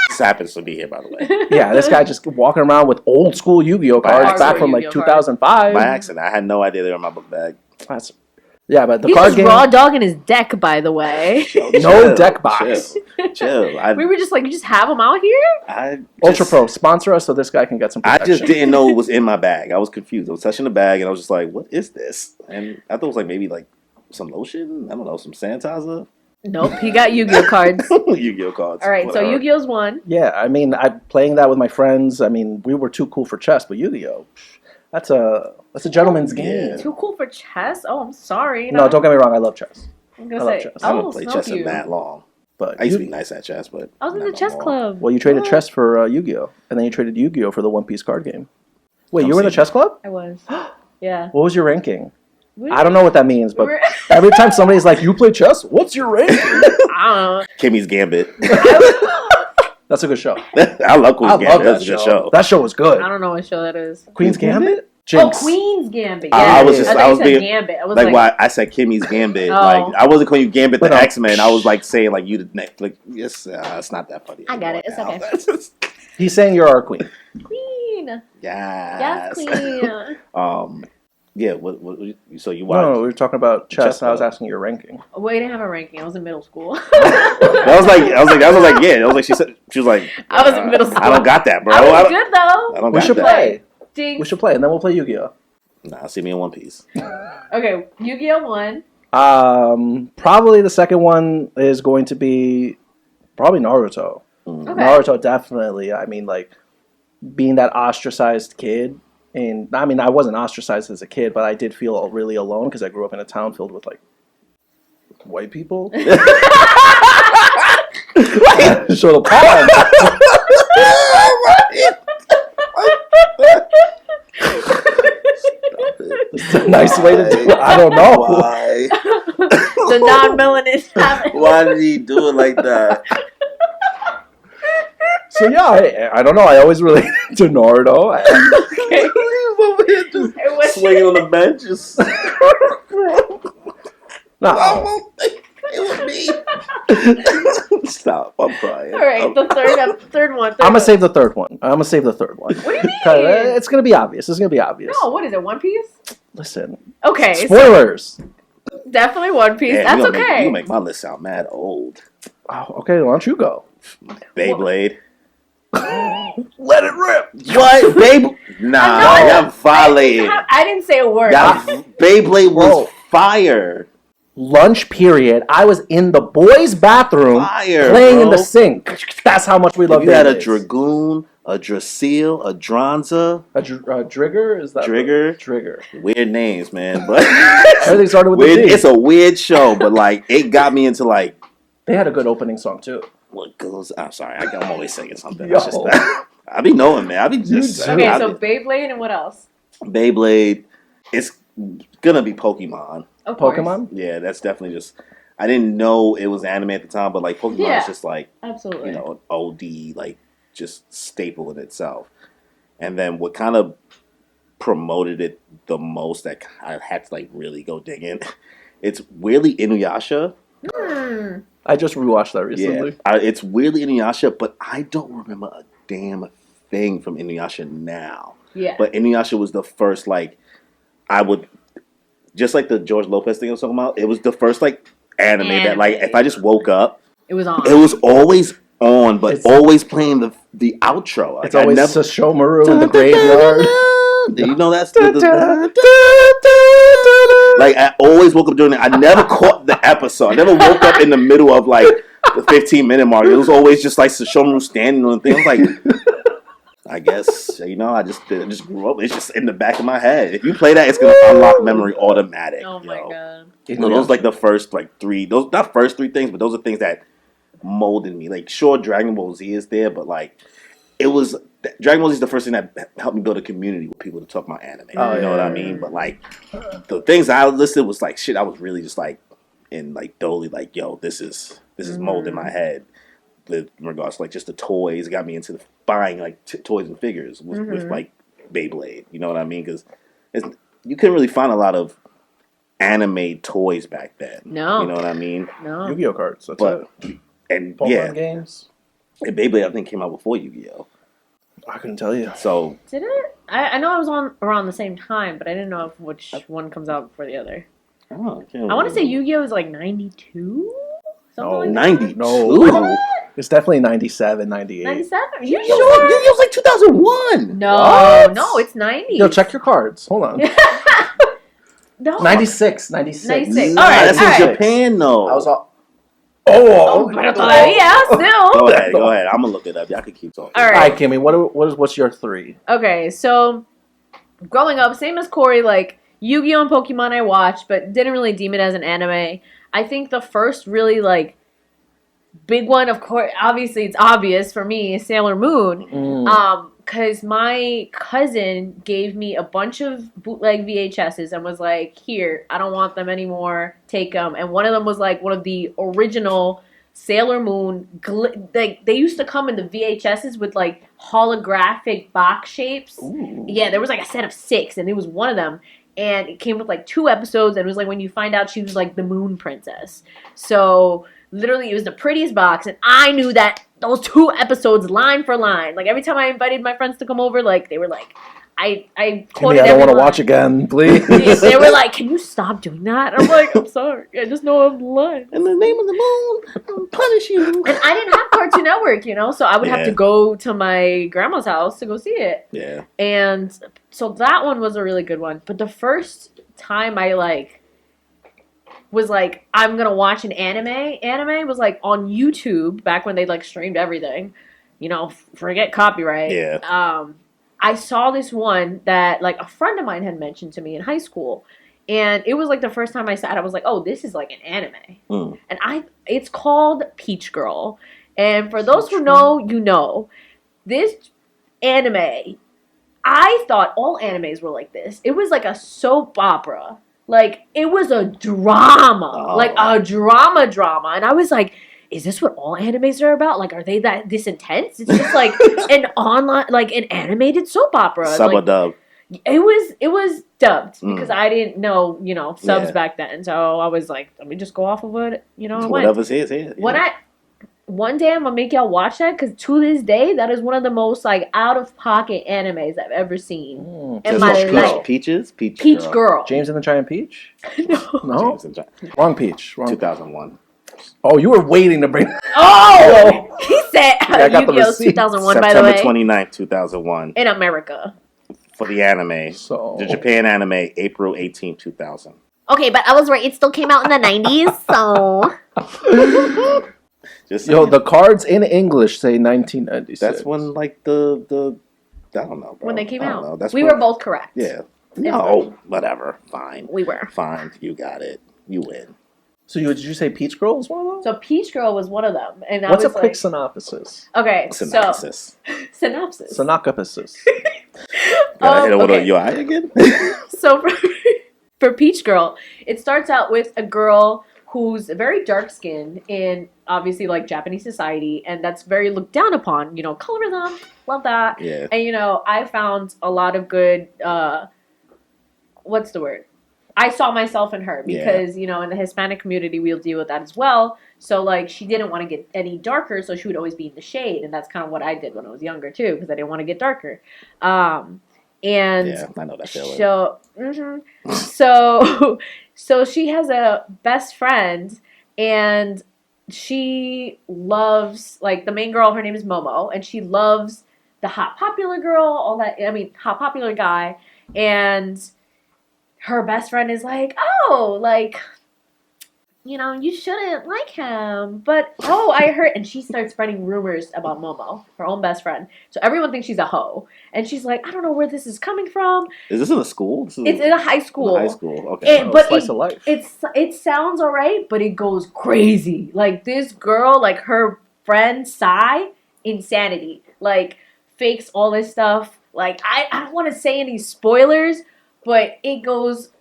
Speaker 2: this happens to be here, by the way.
Speaker 1: Yeah, this guy just walking around with old school Yu-Gi-Oh cards
Speaker 2: Hardcore
Speaker 1: back from like
Speaker 3: Yu-Gi-Oh cards.
Speaker 1: 2005.
Speaker 2: By accident, I had no idea they were in my book bag.
Speaker 1: Yeah, but the
Speaker 3: He's
Speaker 1: card
Speaker 3: just
Speaker 1: game.
Speaker 3: raw dogging his deck, by the way.
Speaker 1: No
Speaker 2: Chill,
Speaker 1: deck box.
Speaker 2: Chill.
Speaker 3: We were just like, you just have them out here?
Speaker 1: Ultra Pro, sponsor us so this guy can get some
Speaker 2: I
Speaker 1: protection.
Speaker 2: just didn't know it was in my bag. I was confused. I was touching the bag and I was just like, what is this? And I thought it was like maybe like some lotion. I don't know, some sanitizer.
Speaker 3: Nope, he got Yu-Gi-Oh cards.
Speaker 2: Yu-Gi-Oh cards.
Speaker 3: All right,
Speaker 2: Whatever.
Speaker 3: so Yu-Gi-Oh's one.
Speaker 1: Yeah, I mean, I playing that with my friends. I mean, we were too cool for chess, but Yu-Gi-Oh, that's a gentleman's game.
Speaker 2: Yeah.
Speaker 3: Too cool for chess? Oh, I'm sorry.
Speaker 1: No, don't get me wrong. I love chess,
Speaker 3: I'm
Speaker 1: I
Speaker 3: gonna
Speaker 1: love
Speaker 3: say,
Speaker 1: chess.
Speaker 2: I
Speaker 3: I
Speaker 2: don't
Speaker 3: will
Speaker 2: play
Speaker 3: smoke
Speaker 2: chess in
Speaker 3: you.
Speaker 2: that long.
Speaker 1: but
Speaker 2: I used to be nice at chess, but
Speaker 3: I was in
Speaker 2: not
Speaker 3: the
Speaker 2: no
Speaker 3: chess
Speaker 2: more.
Speaker 3: club.
Speaker 1: well, you traded
Speaker 3: What?
Speaker 1: chess for Yu-Gi-Oh, and then you traded Yu-Gi-Oh for the One Piece card game. Wait,
Speaker 2: Come
Speaker 1: you were in the
Speaker 2: see
Speaker 1: chess club?
Speaker 3: I was. Yeah.
Speaker 1: What was your ranking?
Speaker 3: We
Speaker 1: I don't know what that means, but
Speaker 3: were-
Speaker 1: every time somebody's like, "You play chess? What's your ranking?"
Speaker 3: I
Speaker 2: Kimmy's Gambit.
Speaker 1: That's a good show.
Speaker 2: I love Queen's
Speaker 1: I
Speaker 2: Gambit.
Speaker 1: love that
Speaker 2: That's a good
Speaker 1: show.
Speaker 2: show.
Speaker 1: That show was good.
Speaker 3: don't know what show that is.
Speaker 1: Queen's Gambit.
Speaker 3: Oh,
Speaker 1: Jinx.
Speaker 3: Queen's Gambit.
Speaker 2: I
Speaker 3: Yeah.
Speaker 2: was just-
Speaker 3: thought
Speaker 2: I
Speaker 3: you
Speaker 2: was
Speaker 3: said
Speaker 2: being-
Speaker 3: Gambit. I was
Speaker 2: Like
Speaker 3: like,
Speaker 2: why I said Kimmy's Gambit.
Speaker 3: Oh.
Speaker 2: Like I wasn't calling you Gambit the
Speaker 1: But,
Speaker 2: X-Men. I was like saying like you the next. Like yes, it's not that funny.
Speaker 3: I got it. It's
Speaker 2: anymore
Speaker 3: okay.
Speaker 2: now.
Speaker 1: He's saying you're our queen.
Speaker 3: Queen.
Speaker 2: Yes.
Speaker 3: Yes, Queen.
Speaker 2: Yeah. What? So you watched?
Speaker 1: No, we were talking about chess.
Speaker 2: Chess
Speaker 1: and I was
Speaker 2: club.
Speaker 1: asking your ranking.
Speaker 3: We didn't have a ranking. I was in middle school.
Speaker 2: I was like, yeah. I was like, she was like,
Speaker 3: I was in middle school.
Speaker 2: I don't got that, bro.
Speaker 3: I was
Speaker 2: don't-
Speaker 3: good
Speaker 2: I
Speaker 3: though.
Speaker 2: don't
Speaker 1: We
Speaker 2: got
Speaker 1: should
Speaker 2: that.
Speaker 1: play.
Speaker 3: Ding.
Speaker 1: We should play, and then we'll play Yu-Gi-Oh.
Speaker 2: Nah, see me in One Piece.
Speaker 3: Okay, Yu-Gi-Oh 1.
Speaker 1: Probably the second one is going to be probably Naruto.
Speaker 2: Mm.
Speaker 3: Okay.
Speaker 1: Naruto definitely. I mean, like being that ostracized kid, and I mean, I wasn't ostracized as a kid, but I did feel really alone because I grew up in a town filled with like white people. Show the palm. It's a nice way to do it. I don't know.
Speaker 2: Why?
Speaker 3: The non-melanin habit.
Speaker 2: Why did he do it like that?
Speaker 1: So yeah, I don't know. I always related to Naruto.
Speaker 2: He was over here just
Speaker 3: It was-
Speaker 2: swinging on the bench. Just
Speaker 1: No.
Speaker 2: it was me. Stop! I'm crying.
Speaker 3: All right, the third one.
Speaker 1: I'm gonna save the third one. What do you
Speaker 3: mean?
Speaker 1: It's gonna be obvious. It's gonna be obvious.
Speaker 3: No, what is it? One Piece?
Speaker 1: Listen.
Speaker 3: Okay, so
Speaker 1: Spoilers.
Speaker 3: definitely One Piece.
Speaker 2: Damn,
Speaker 3: That's
Speaker 2: you gonna Make, you
Speaker 3: okay.
Speaker 2: gonna make my list sound mad old.
Speaker 1: Oh, okay, why don't you go?
Speaker 2: Beyblade.
Speaker 1: Let it rip.
Speaker 2: What? Babe? Nah,
Speaker 3: I know.
Speaker 2: y'all violated.
Speaker 3: I didn't say a word.
Speaker 2: Y'all, Beyblade was
Speaker 1: Bro.
Speaker 2: fire.
Speaker 1: Lunch period. I was in the boys' bathroom
Speaker 2: Fire,
Speaker 1: playing in
Speaker 2: bro.
Speaker 1: the sink. That's how much we love
Speaker 2: You had a
Speaker 1: Beyblades.
Speaker 2: Dragoon, a Drasil, a Dranza.
Speaker 1: A Drigger? Is that
Speaker 2: Drigger?
Speaker 1: Trigger.
Speaker 2: Weird names, man. But
Speaker 1: Everything started with
Speaker 2: weird,
Speaker 1: the D.
Speaker 2: it's a weird show, but like it got me into like
Speaker 1: They had a good opening song too.
Speaker 2: what goes. I'm sorry, I'm always singing something.
Speaker 1: Yo.
Speaker 2: It's just I be knowing, man. I be just
Speaker 1: do.
Speaker 3: Okay, so Beyblade and what else?
Speaker 2: Beyblade. It's gonna be Pokemon.
Speaker 3: Of course.
Speaker 1: Pokemon?
Speaker 2: Yeah, that's definitely just. I didn't know it was anime at the time, but like Pokemon is just like
Speaker 3: absolutely,
Speaker 2: you know, an OD like just staple in itself. And then what kind of promoted it the most that I had to like really go dig in. It's weirdly Inuyasha.
Speaker 1: I just rewatched that recently.
Speaker 2: Yeah, it's weirdly Inuyasha, but I don't remember a damn thing from Inuyasha now.
Speaker 3: Yeah.
Speaker 2: But Inuyasha was the first like I would just like the George Lopez thing I was talking about. It was the first like anime that like if I just woke up,
Speaker 3: it was on.
Speaker 2: It was always on, but
Speaker 1: It's
Speaker 2: always playing the outro. Like,
Speaker 1: it's always Sashomaru in the graveyard.
Speaker 2: Do you know that's like I always woke up during it. I never caught the episode. I never woke up in the middle of like the 15-minute mark. It was always just like Sashomaru standing on the thing. I was like, I guess you know, I just grew up. It's just in the back of my head. If you play that, it's gonna unlock memory automatic.
Speaker 3: Oh my god!
Speaker 2: You know, those like the first like three. Those not first three things, but those are things that molded me. Like, sure, Dragon Ball Z is there, but like, it was Dragon Ball Z is the first thing that helped me build a community with people to talk about anime.
Speaker 1: Oh,
Speaker 2: you know what I mean? But like, the things I listed was like shit. I was really just like in like totally like, yo, this is molding my head. In regards to like just the toys, it got me into buying like toys and figures with like Beyblade. You know what I mean? Because you couldn't really find a lot of anime toys back then.
Speaker 3: No,
Speaker 2: you know what I mean?
Speaker 3: No,
Speaker 1: Yu-Gi-Oh cards. That's
Speaker 2: but
Speaker 1: it.
Speaker 2: And
Speaker 1: Pokemon games.
Speaker 2: And Beyblade I think came out before Yu-Gi-Oh.
Speaker 1: I couldn't tell you.
Speaker 3: So did it? I know it was on around the same time, but I didn't know if which one comes out before the other.
Speaker 2: Oh,
Speaker 3: I want to say Yu-Gi-Oh is like 92.
Speaker 1: No,
Speaker 3: like
Speaker 2: 92.
Speaker 1: No, it's definitely 97, 98.
Speaker 3: 97? Are you
Speaker 2: Yu-Gi-Oh
Speaker 3: sure?
Speaker 2: Yu-Gi-Oh's like 2001.
Speaker 3: No,
Speaker 1: What?
Speaker 3: no, it's 90.
Speaker 1: Yo, check your cards. Hold on.
Speaker 3: No.
Speaker 1: 96.
Speaker 3: 96.
Speaker 1: All
Speaker 3: All right,
Speaker 2: That's
Speaker 3: all
Speaker 2: in
Speaker 3: right.
Speaker 2: Japan though.
Speaker 1: I was all.
Speaker 3: Oh, pero todavía, still.
Speaker 2: Go ahead. I'm gonna look it up. Y'all can keep talking.
Speaker 3: All
Speaker 1: All
Speaker 3: right.
Speaker 1: right, Kimmy. What's your three?
Speaker 3: Okay, so growing up, same as Cory, like Yu-Gi-Oh and Pokemon I watched, but didn't really deem it as an anime. I think the first really like big one, of course, obviously it's obvious for me, is Sailor Moon. Because my cousin gave me a bunch of bootleg VHSs and was like, here, I don't want them anymore, take them. And one of them was like one of the original Sailor Moon, like they used to come in the VHSs with like holographic box shapes.
Speaker 1: Ooh.
Speaker 3: Yeah, there was like a set of 6 and it was one of them. And it came with like 2 episodes and it was like when you find out she was like the Moon Princess. So literally it was the prettiest box and I knew that those 2 episodes line for line. Like every time I invited my friends to come over, like they were like, I quoted
Speaker 1: Kimmy, I don't want to
Speaker 3: line.
Speaker 1: watch again, please.
Speaker 3: They were like, can you stop doing that? I'm like, I'm sorry. I just know I'm lying.
Speaker 2: In the name of the moon, I'll punish you.
Speaker 3: And I didn't have Cartoon Network, you know, so I would have to go to my grandma's house to go see it.
Speaker 2: Yeah.
Speaker 3: And so that one was a really good one. But the first time I was like, I'm gonna watch an anime was like on YouTube back when they like streamed everything. You know, forget copyright.
Speaker 2: Yeah.
Speaker 3: I saw this one that like a friend of mine had mentioned to me in high school. And it was like the first time I saw it, I was like, oh, this is like an anime. And it's called Peach Girl. And for those who know, you know, this anime, I thought all animes were like this. It was like a soap opera. Like, it was a drama. Like, a drama. And I was like, is this what all animes are about? Like, are they this intense? It's just like an online, like an animated soap opera.
Speaker 2: Sub or dub?
Speaker 3: It was dubbed because I didn't know, you know, subs back then. So I was like, let me just go off of what, you know,
Speaker 2: whatever's here. Yeah.
Speaker 3: One day I'm gonna make y'all watch that because to this day that is one of the most like out of pocket animes I've ever seen in my life.
Speaker 2: Peach
Speaker 3: Girl.
Speaker 1: James and the Giant Peach? No.
Speaker 2: James and
Speaker 1: Wrong Peach.
Speaker 2: 2001.
Speaker 1: Oh, you were waiting to bring.
Speaker 3: Oh, he said
Speaker 1: I got the
Speaker 3: Yu-Gi-Oh's
Speaker 1: receipt.
Speaker 3: 2001 by the way.
Speaker 2: September 29th, 2001.
Speaker 3: In America.
Speaker 2: For the anime.
Speaker 1: So
Speaker 2: The Japan anime, April 18th, 2000.
Speaker 3: Okay, but I was right. It still came out in the 90s, so.
Speaker 2: Just
Speaker 1: yo, the cards in English say 1996.
Speaker 2: That's when like the I don't know, bro.
Speaker 3: When they came
Speaker 2: I don't
Speaker 3: out.
Speaker 2: know.
Speaker 3: We were both correct.
Speaker 2: Yeah. No, whatever. Fine.
Speaker 3: We were.
Speaker 2: Fine. You got it. You win.
Speaker 1: So did you say Peach Girl was one of those?
Speaker 3: So Peach Girl was one of them. And
Speaker 1: What's
Speaker 3: I
Speaker 1: a
Speaker 3: was
Speaker 1: quick
Speaker 3: like,
Speaker 1: synopsis?
Speaker 3: Okay,
Speaker 2: Synopsis.
Speaker 3: Synopsis.
Speaker 1: Synopsis.
Speaker 2: Gotta hit it with
Speaker 3: okay.
Speaker 2: your eye again?
Speaker 3: So for Peach Girl, it starts out with a girl who's very dark skinned in obviously like Japanese society, and that's very looked down upon. Colorism, love that.
Speaker 2: Yeah.
Speaker 3: And I found a lot of good. What's the word? I saw myself in her because, in the Hispanic community, we'll deal with that as well. So, like, she didn't want to get any darker, so she would always be in the shade. And that's kind of what I did when I was younger, too, because I didn't want to get darker. And
Speaker 2: yeah, I know that feeling.
Speaker 3: So she has a best friend, and she loves, like, the main girl, her name is Momo, and she loves the hot popular girl, hot popular guy, and her best friend is like, oh, like, you shouldn't like him. But, I heard, and she starts spreading rumors about Momo, her own best friend. So everyone thinks she's a hoe. And she's like, I don't know where this is coming from.
Speaker 2: Is this in a school?
Speaker 3: It's in a high school.
Speaker 2: High school, okay.
Speaker 3: But
Speaker 1: slice of life.
Speaker 3: it sounds all right, but it goes crazy. Like, this girl, like, her friend, Sai, insanity. Like, fakes all this stuff. Like, I don't want to say any spoilers, but it goes,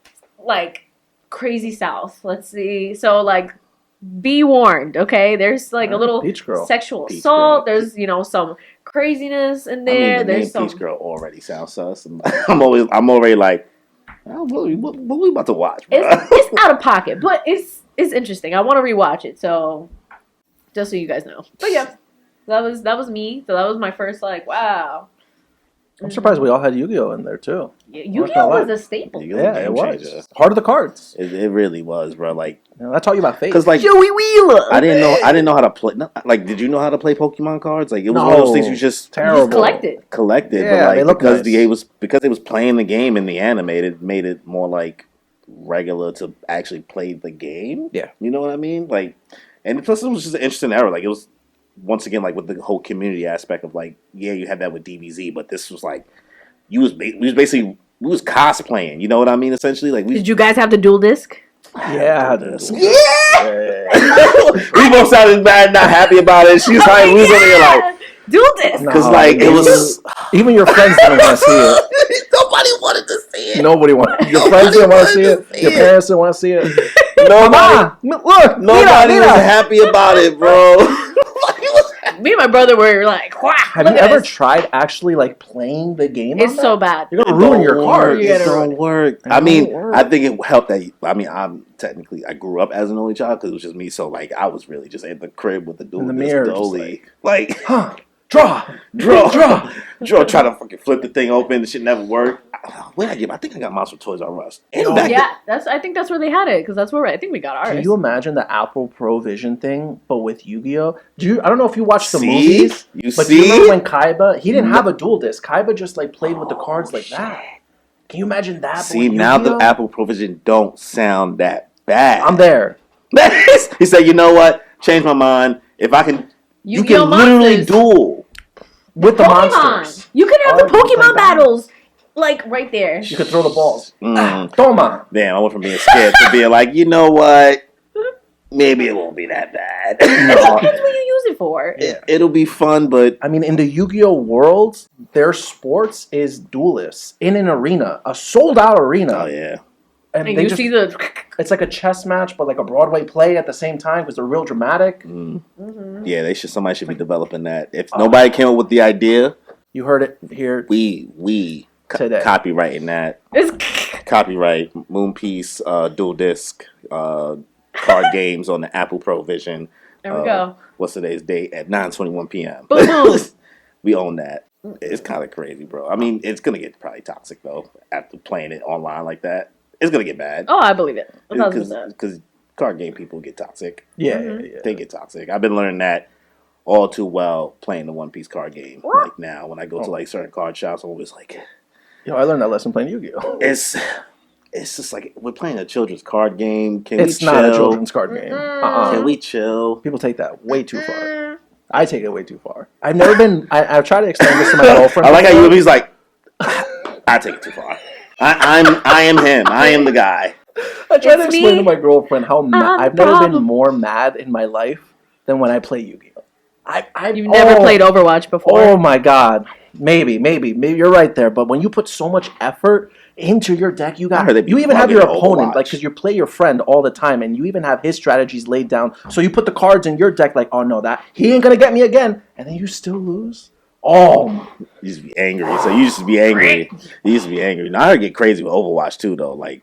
Speaker 3: like, crazy south. Let's see. So, like, be warned, okay? There's, like, a little sexual assault. There's, some craziness in there.
Speaker 2: The
Speaker 3: There's
Speaker 2: name Peach Girl already sounds sus. I'm already like, what we about to watch, bro?
Speaker 3: It's out of pocket, but it's interesting. I want to rewatch it, so just so you guys know. But, yeah, that was me. So that was my first, like, wow.
Speaker 1: I'm surprised we all had Yu-Gi-Oh in there too.
Speaker 3: Yu-Gi-Oh was a staple.
Speaker 1: Yeah, it was. Heart of the cards.
Speaker 2: It really was, bro. Like,
Speaker 1: I taught you about fate.
Speaker 2: Because, like,
Speaker 3: Joey Wheeler.
Speaker 2: I didn't know how to play. Like, did you know how to play Pokemon cards? Like, it was one of those things you just collected.
Speaker 1: Yeah,
Speaker 2: but,
Speaker 1: they
Speaker 2: like,
Speaker 1: look nice.
Speaker 2: because it was playing the game in the anime, it made it more like regular to actually play the game.
Speaker 1: Yeah,
Speaker 2: you know what I mean. Like, and plus it was just an interesting era. Like, it was once again like with the whole community aspect of like, yeah, you had that with DBZ, but this was like we was cosplaying. You know what I mean? Essentially, like,
Speaker 3: did you guys have the dual disc?
Speaker 1: Yeah,
Speaker 2: we both sounded bad, not happy about it. She's like, we was over here like
Speaker 3: dual disc
Speaker 2: because like it was.
Speaker 1: Even your friends didn't want to see it.
Speaker 2: Nobody wanted to see it.
Speaker 1: Nobody wanted. Your friends didn't want to see it. Your parents didn't want to see it.
Speaker 2: Nobody was happy about it, bro.
Speaker 3: Me and my brother were like, wow.
Speaker 1: Have you ever tried actually like playing the game?
Speaker 3: It's so bad.
Speaker 1: You're gonna ruin your card.
Speaker 2: It don't work. I mean, I think it helped that. I grew up as an only child because it was just me. So like, I was really just in the crib with the dual disc, like,
Speaker 1: draw,
Speaker 2: try to fucking flip the thing open. The shit never worked. Where did I get? I think I got mine from Toys R Us.
Speaker 3: I think that's where they had it because that's where I think we got ours.
Speaker 1: Can you imagine the Apple Pro Vision thing, but with Yu-Gi-Oh? I don't know if you watched the movies, do you remember when Kaiba? He didn't have a dual disc. Kaiba just like played with the cards like that. Can you imagine that?
Speaker 2: See, now the Apple Pro Vision don't sound that bad.
Speaker 1: I'm there.
Speaker 2: He said, "You know what? Change my mind. If I can, you can literally duel
Speaker 1: with the monsters.
Speaker 3: You can have the Pokemon battles." Like, right there.
Speaker 1: You could throw the balls. Toma.
Speaker 2: Damn, I went from being scared to being like, you know what? Maybe it won't be that bad.
Speaker 3: No. That's what you use it for.
Speaker 2: It'll be fun, but...
Speaker 1: I mean, in the Yu-Gi-Oh world, their sports is duelists. In an arena. A sold-out arena.
Speaker 2: Oh, yeah.
Speaker 1: And
Speaker 3: you see the...
Speaker 1: It's like a chess match, but like a Broadway play at the same time because they're real dramatic.
Speaker 3: Mm-hmm.
Speaker 2: Yeah, somebody should be developing that. If nobody came up with the idea...
Speaker 1: You heard it here.
Speaker 2: We...
Speaker 1: Today.
Speaker 2: Copywriting that. Copyright Moonpiece dual disc card games on the Apple Pro Vision.
Speaker 3: There we go.
Speaker 2: What's today's date? At 9:21 p.m.
Speaker 3: Boom.
Speaker 2: We own that. It's kind of crazy, bro. I mean, it's gonna get probably toxic though after playing it online like that. It's gonna get bad.
Speaker 3: Oh, I believe it.
Speaker 2: Because card game people get toxic.
Speaker 1: Yeah,
Speaker 2: They get toxic. I've been learning that all too well playing the One Piece card game.
Speaker 3: What?
Speaker 2: Like now, when I go to like certain card shops, I'm always like.
Speaker 1: Yo, I learned that lesson playing Yu-Gi-Oh.
Speaker 2: It's just like we're playing a children's card game.
Speaker 1: It's not a children's card game.
Speaker 2: Can we chill?
Speaker 1: People take that way too far. I take it way too far. I've never been. I've tried to explain this to my girlfriend.
Speaker 2: I like how he's like, I take it too far. I am him. I am the guy.
Speaker 1: I try to explain to my girlfriend how I've never been more mad in my life than when I play Yu-Gi-Oh.
Speaker 3: You've never played Overwatch before.
Speaker 1: Oh my god. Maybe you're right there. But when you put so much effort into your deck. You
Speaker 2: I heard they
Speaker 1: got
Speaker 2: be
Speaker 1: you even have your
Speaker 2: bugging
Speaker 1: opponent,
Speaker 2: Overwatch.
Speaker 1: like, because you play your friend all the time, and you even have his strategies laid down. So you put the cards in your deck, like, oh no, that he ain't gonna get me again, and then you still lose. Oh,
Speaker 2: You used to be angry. So you used to be angry. You used to be angry. Now I get crazy with Overwatch too, though. Like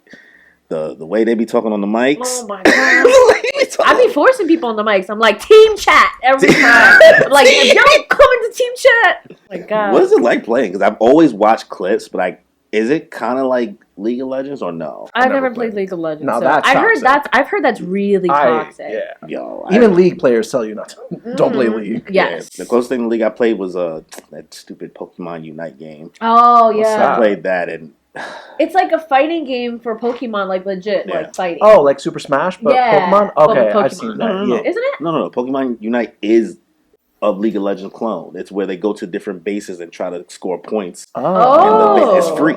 Speaker 2: the way they be talking on the mics.
Speaker 3: Oh my god. I be forcing people on the mics. I'm like, team chat every time. I'm like, if y'all come into team chat. Oh my god.
Speaker 2: What is it like playing? Because I've always watched clips, but like, is it kind of like League of Legends or no?
Speaker 3: I've never played League of Legends.
Speaker 1: No,
Speaker 3: so
Speaker 1: that's
Speaker 3: I've heard that's really toxic.
Speaker 1: yeah.
Speaker 2: Yo,
Speaker 1: Even League players tell you not to. Don't play League.
Speaker 3: Yes.
Speaker 2: Yeah, the closest thing to League I played was that stupid Pokemon Unite game.
Speaker 3: Oh
Speaker 1: What's
Speaker 3: yeah.
Speaker 1: that?
Speaker 2: I played that and
Speaker 3: It's like a fighting game for Pokemon, like legit,
Speaker 2: Yeah.
Speaker 3: like fighting.
Speaker 1: Oh, like Super Smash, but
Speaker 3: Yeah,
Speaker 1: Pokemon.
Speaker 3: but
Speaker 1: Okay,
Speaker 3: with
Speaker 1: I've
Speaker 3: Pokemon.
Speaker 1: seen
Speaker 2: No.
Speaker 1: that. Yeah.
Speaker 3: Isn't it?
Speaker 2: No. Pokemon Unite is a League of Legends clone. It's where they go to different bases and try to score points.
Speaker 3: Oh.
Speaker 2: It's free.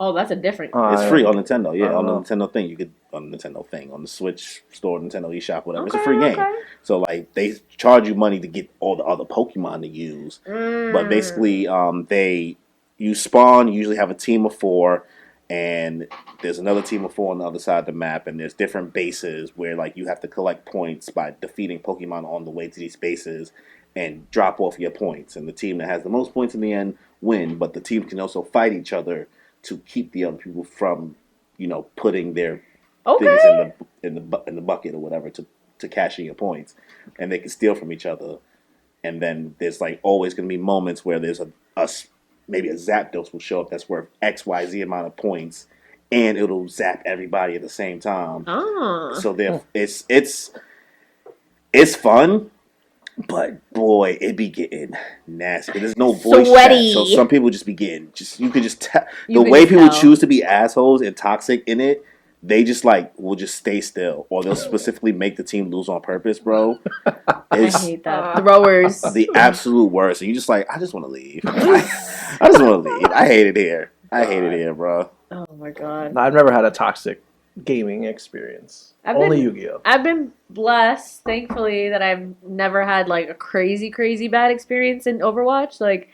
Speaker 3: Oh, that's a different.
Speaker 2: It's free on Nintendo. Yeah,
Speaker 1: I
Speaker 2: on the
Speaker 1: don't
Speaker 2: Nintendo thing. You could on the Nintendo thing on the Switch store, Nintendo eShop, whatever. It's a
Speaker 3: Okay,
Speaker 2: free game.
Speaker 3: okay.
Speaker 2: So like they charge you money to get all the other Pokemon to use, but basically you spawn. You usually have a team of 4, and there's another team of 4 on the other side of the map, and there's different bases where like you have to collect points by defeating Pokemon on the way to these bases and drop off your points. And the team that has the most points in the end win. But the team can also fight each other to keep the other people from, putting their things in the bucket or whatever to cash in your points, and they can steal from each other. And then there's like always going to be moments where there's maybe a Zapdos will show up that's worth XYZ amount of points, and it'll zap everybody at the same time. So it's fun. But boy, it be getting nasty. There's no voice
Speaker 3: Sweaty.
Speaker 2: chat, so some people just be getting you could just tell
Speaker 3: You
Speaker 2: the
Speaker 3: can
Speaker 2: way people
Speaker 3: tell.
Speaker 2: choose to be assholes and toxic in it. They just will just stay still, or they'll specifically make the team lose on purpose, bro.
Speaker 3: I
Speaker 2: It's
Speaker 3: hate that. Throwers.
Speaker 2: the absolute worst. And you just I just want to leave. I just want to leave. I hate it here. I hate it here, bro.
Speaker 3: Oh my god.
Speaker 1: I've never had a toxic gaming experience. Only Yu-Gi-Oh.
Speaker 3: I've been blessed, thankfully, that I've never had like a crazy, crazy bad experience in Overwatch. Like,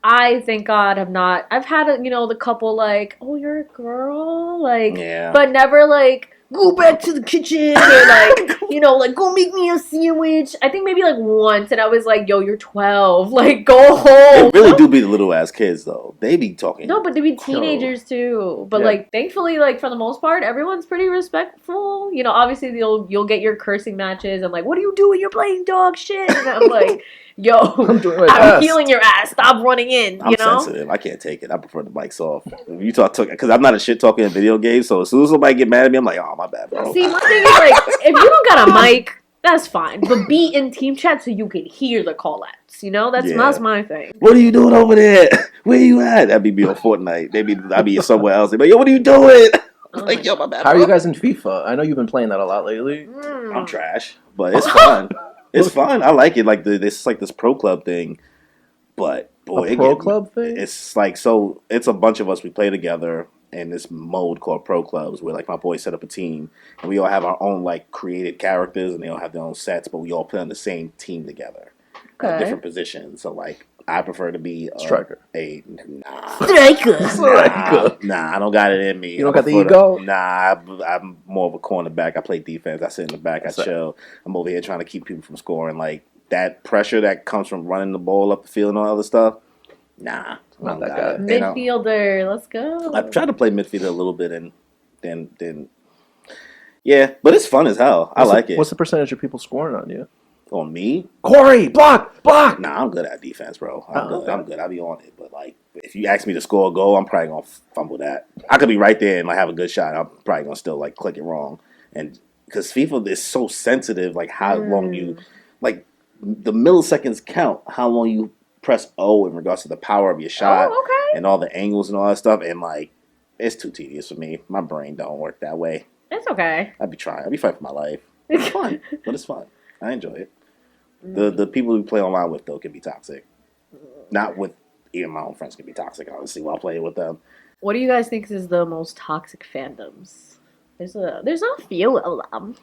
Speaker 3: I thank God have not. I've had the couple like, oh, you're a girl, like,
Speaker 2: Yeah.
Speaker 3: but never like go back to the kitchen or like go make me a sandwich. I think maybe like once, and I was like, yo, you're 12, like go home.
Speaker 2: They really do be the little ass kids though. They be talking.
Speaker 3: No, but they be teenagers too. But like, thankfully, like for the most part, everyone's pretty respectful. Obviously you'll get your cursing matches. I'm like, what are you doing? You're playing dog shit. And I'm like, yo, I'm healing your ass. Stop running in.
Speaker 2: I'm sensitive. I can't take it. I prefer the mics off. If you talk, because I'm not a shit talker in video games. So as soon as somebody get mad at me, I'm like, oh my bad, bro.
Speaker 3: See, one thing is like, if you don't got a mic, that's fine. But be in team chat so you can hear the call outs. That's my thing.
Speaker 2: What are you doing over there? Where you at? That'd be me on Fortnite. I'd be somewhere else. They'd be like, yo, what are you doing? I'm like, yo, my bad.
Speaker 1: How are
Speaker 2: bro.
Speaker 1: you guys in FIFA? I know you've been playing that a lot lately.
Speaker 2: I'm trash, but it's fun. It's fun. I like it. Like this pro club thing. But boy,
Speaker 1: club thing.
Speaker 2: It's it's a bunch of us. We play together in this mode called pro clubs, where like my boys set up a team, and we all have our own like created characters, and they all have their own sets, but we all play on the same team together, different positions. So like, I prefer to be
Speaker 1: striker.
Speaker 3: Striker.
Speaker 2: Nah, I don't got it in me.
Speaker 1: You don't got the ego?
Speaker 2: Nah, I'm more of a cornerback. I play defense. I sit in the back. I chill. I'm over here trying to keep people from scoring. Like, that pressure that comes from running the ball up the field and all that other stuff, nah.
Speaker 1: Not that guy.
Speaker 3: Midfielder, let's go.
Speaker 2: I've tried to play midfielder a little bit, and then yeah, but it's fun as hell. I like it.
Speaker 1: What's the percentage of people scoring on you?
Speaker 2: On me?
Speaker 1: Corey, block!
Speaker 2: Nah, I'm good at defense, bro. I'm good. I'll be on it. But like, if you ask me to score a goal, I'm probably gonna fumble that. I could be right there and like have a good shot. I'm probably gonna still like click it wrong, and because FIFA is so sensitive, like how long you like the milliseconds count how long you press O in regards to the power of your shot and all the angles and all that stuff, and like it's too tedious for me. My brain don't work that way.
Speaker 3: It's okay.
Speaker 2: I'd be fighting for my life. It's fun, but it's fun. I enjoy it. The people who play online with though can be toxic. Not with even my own friends can be toxic, obviously, while playing with them.
Speaker 3: What do you guys think is the most toxic fandoms? There's a few of them.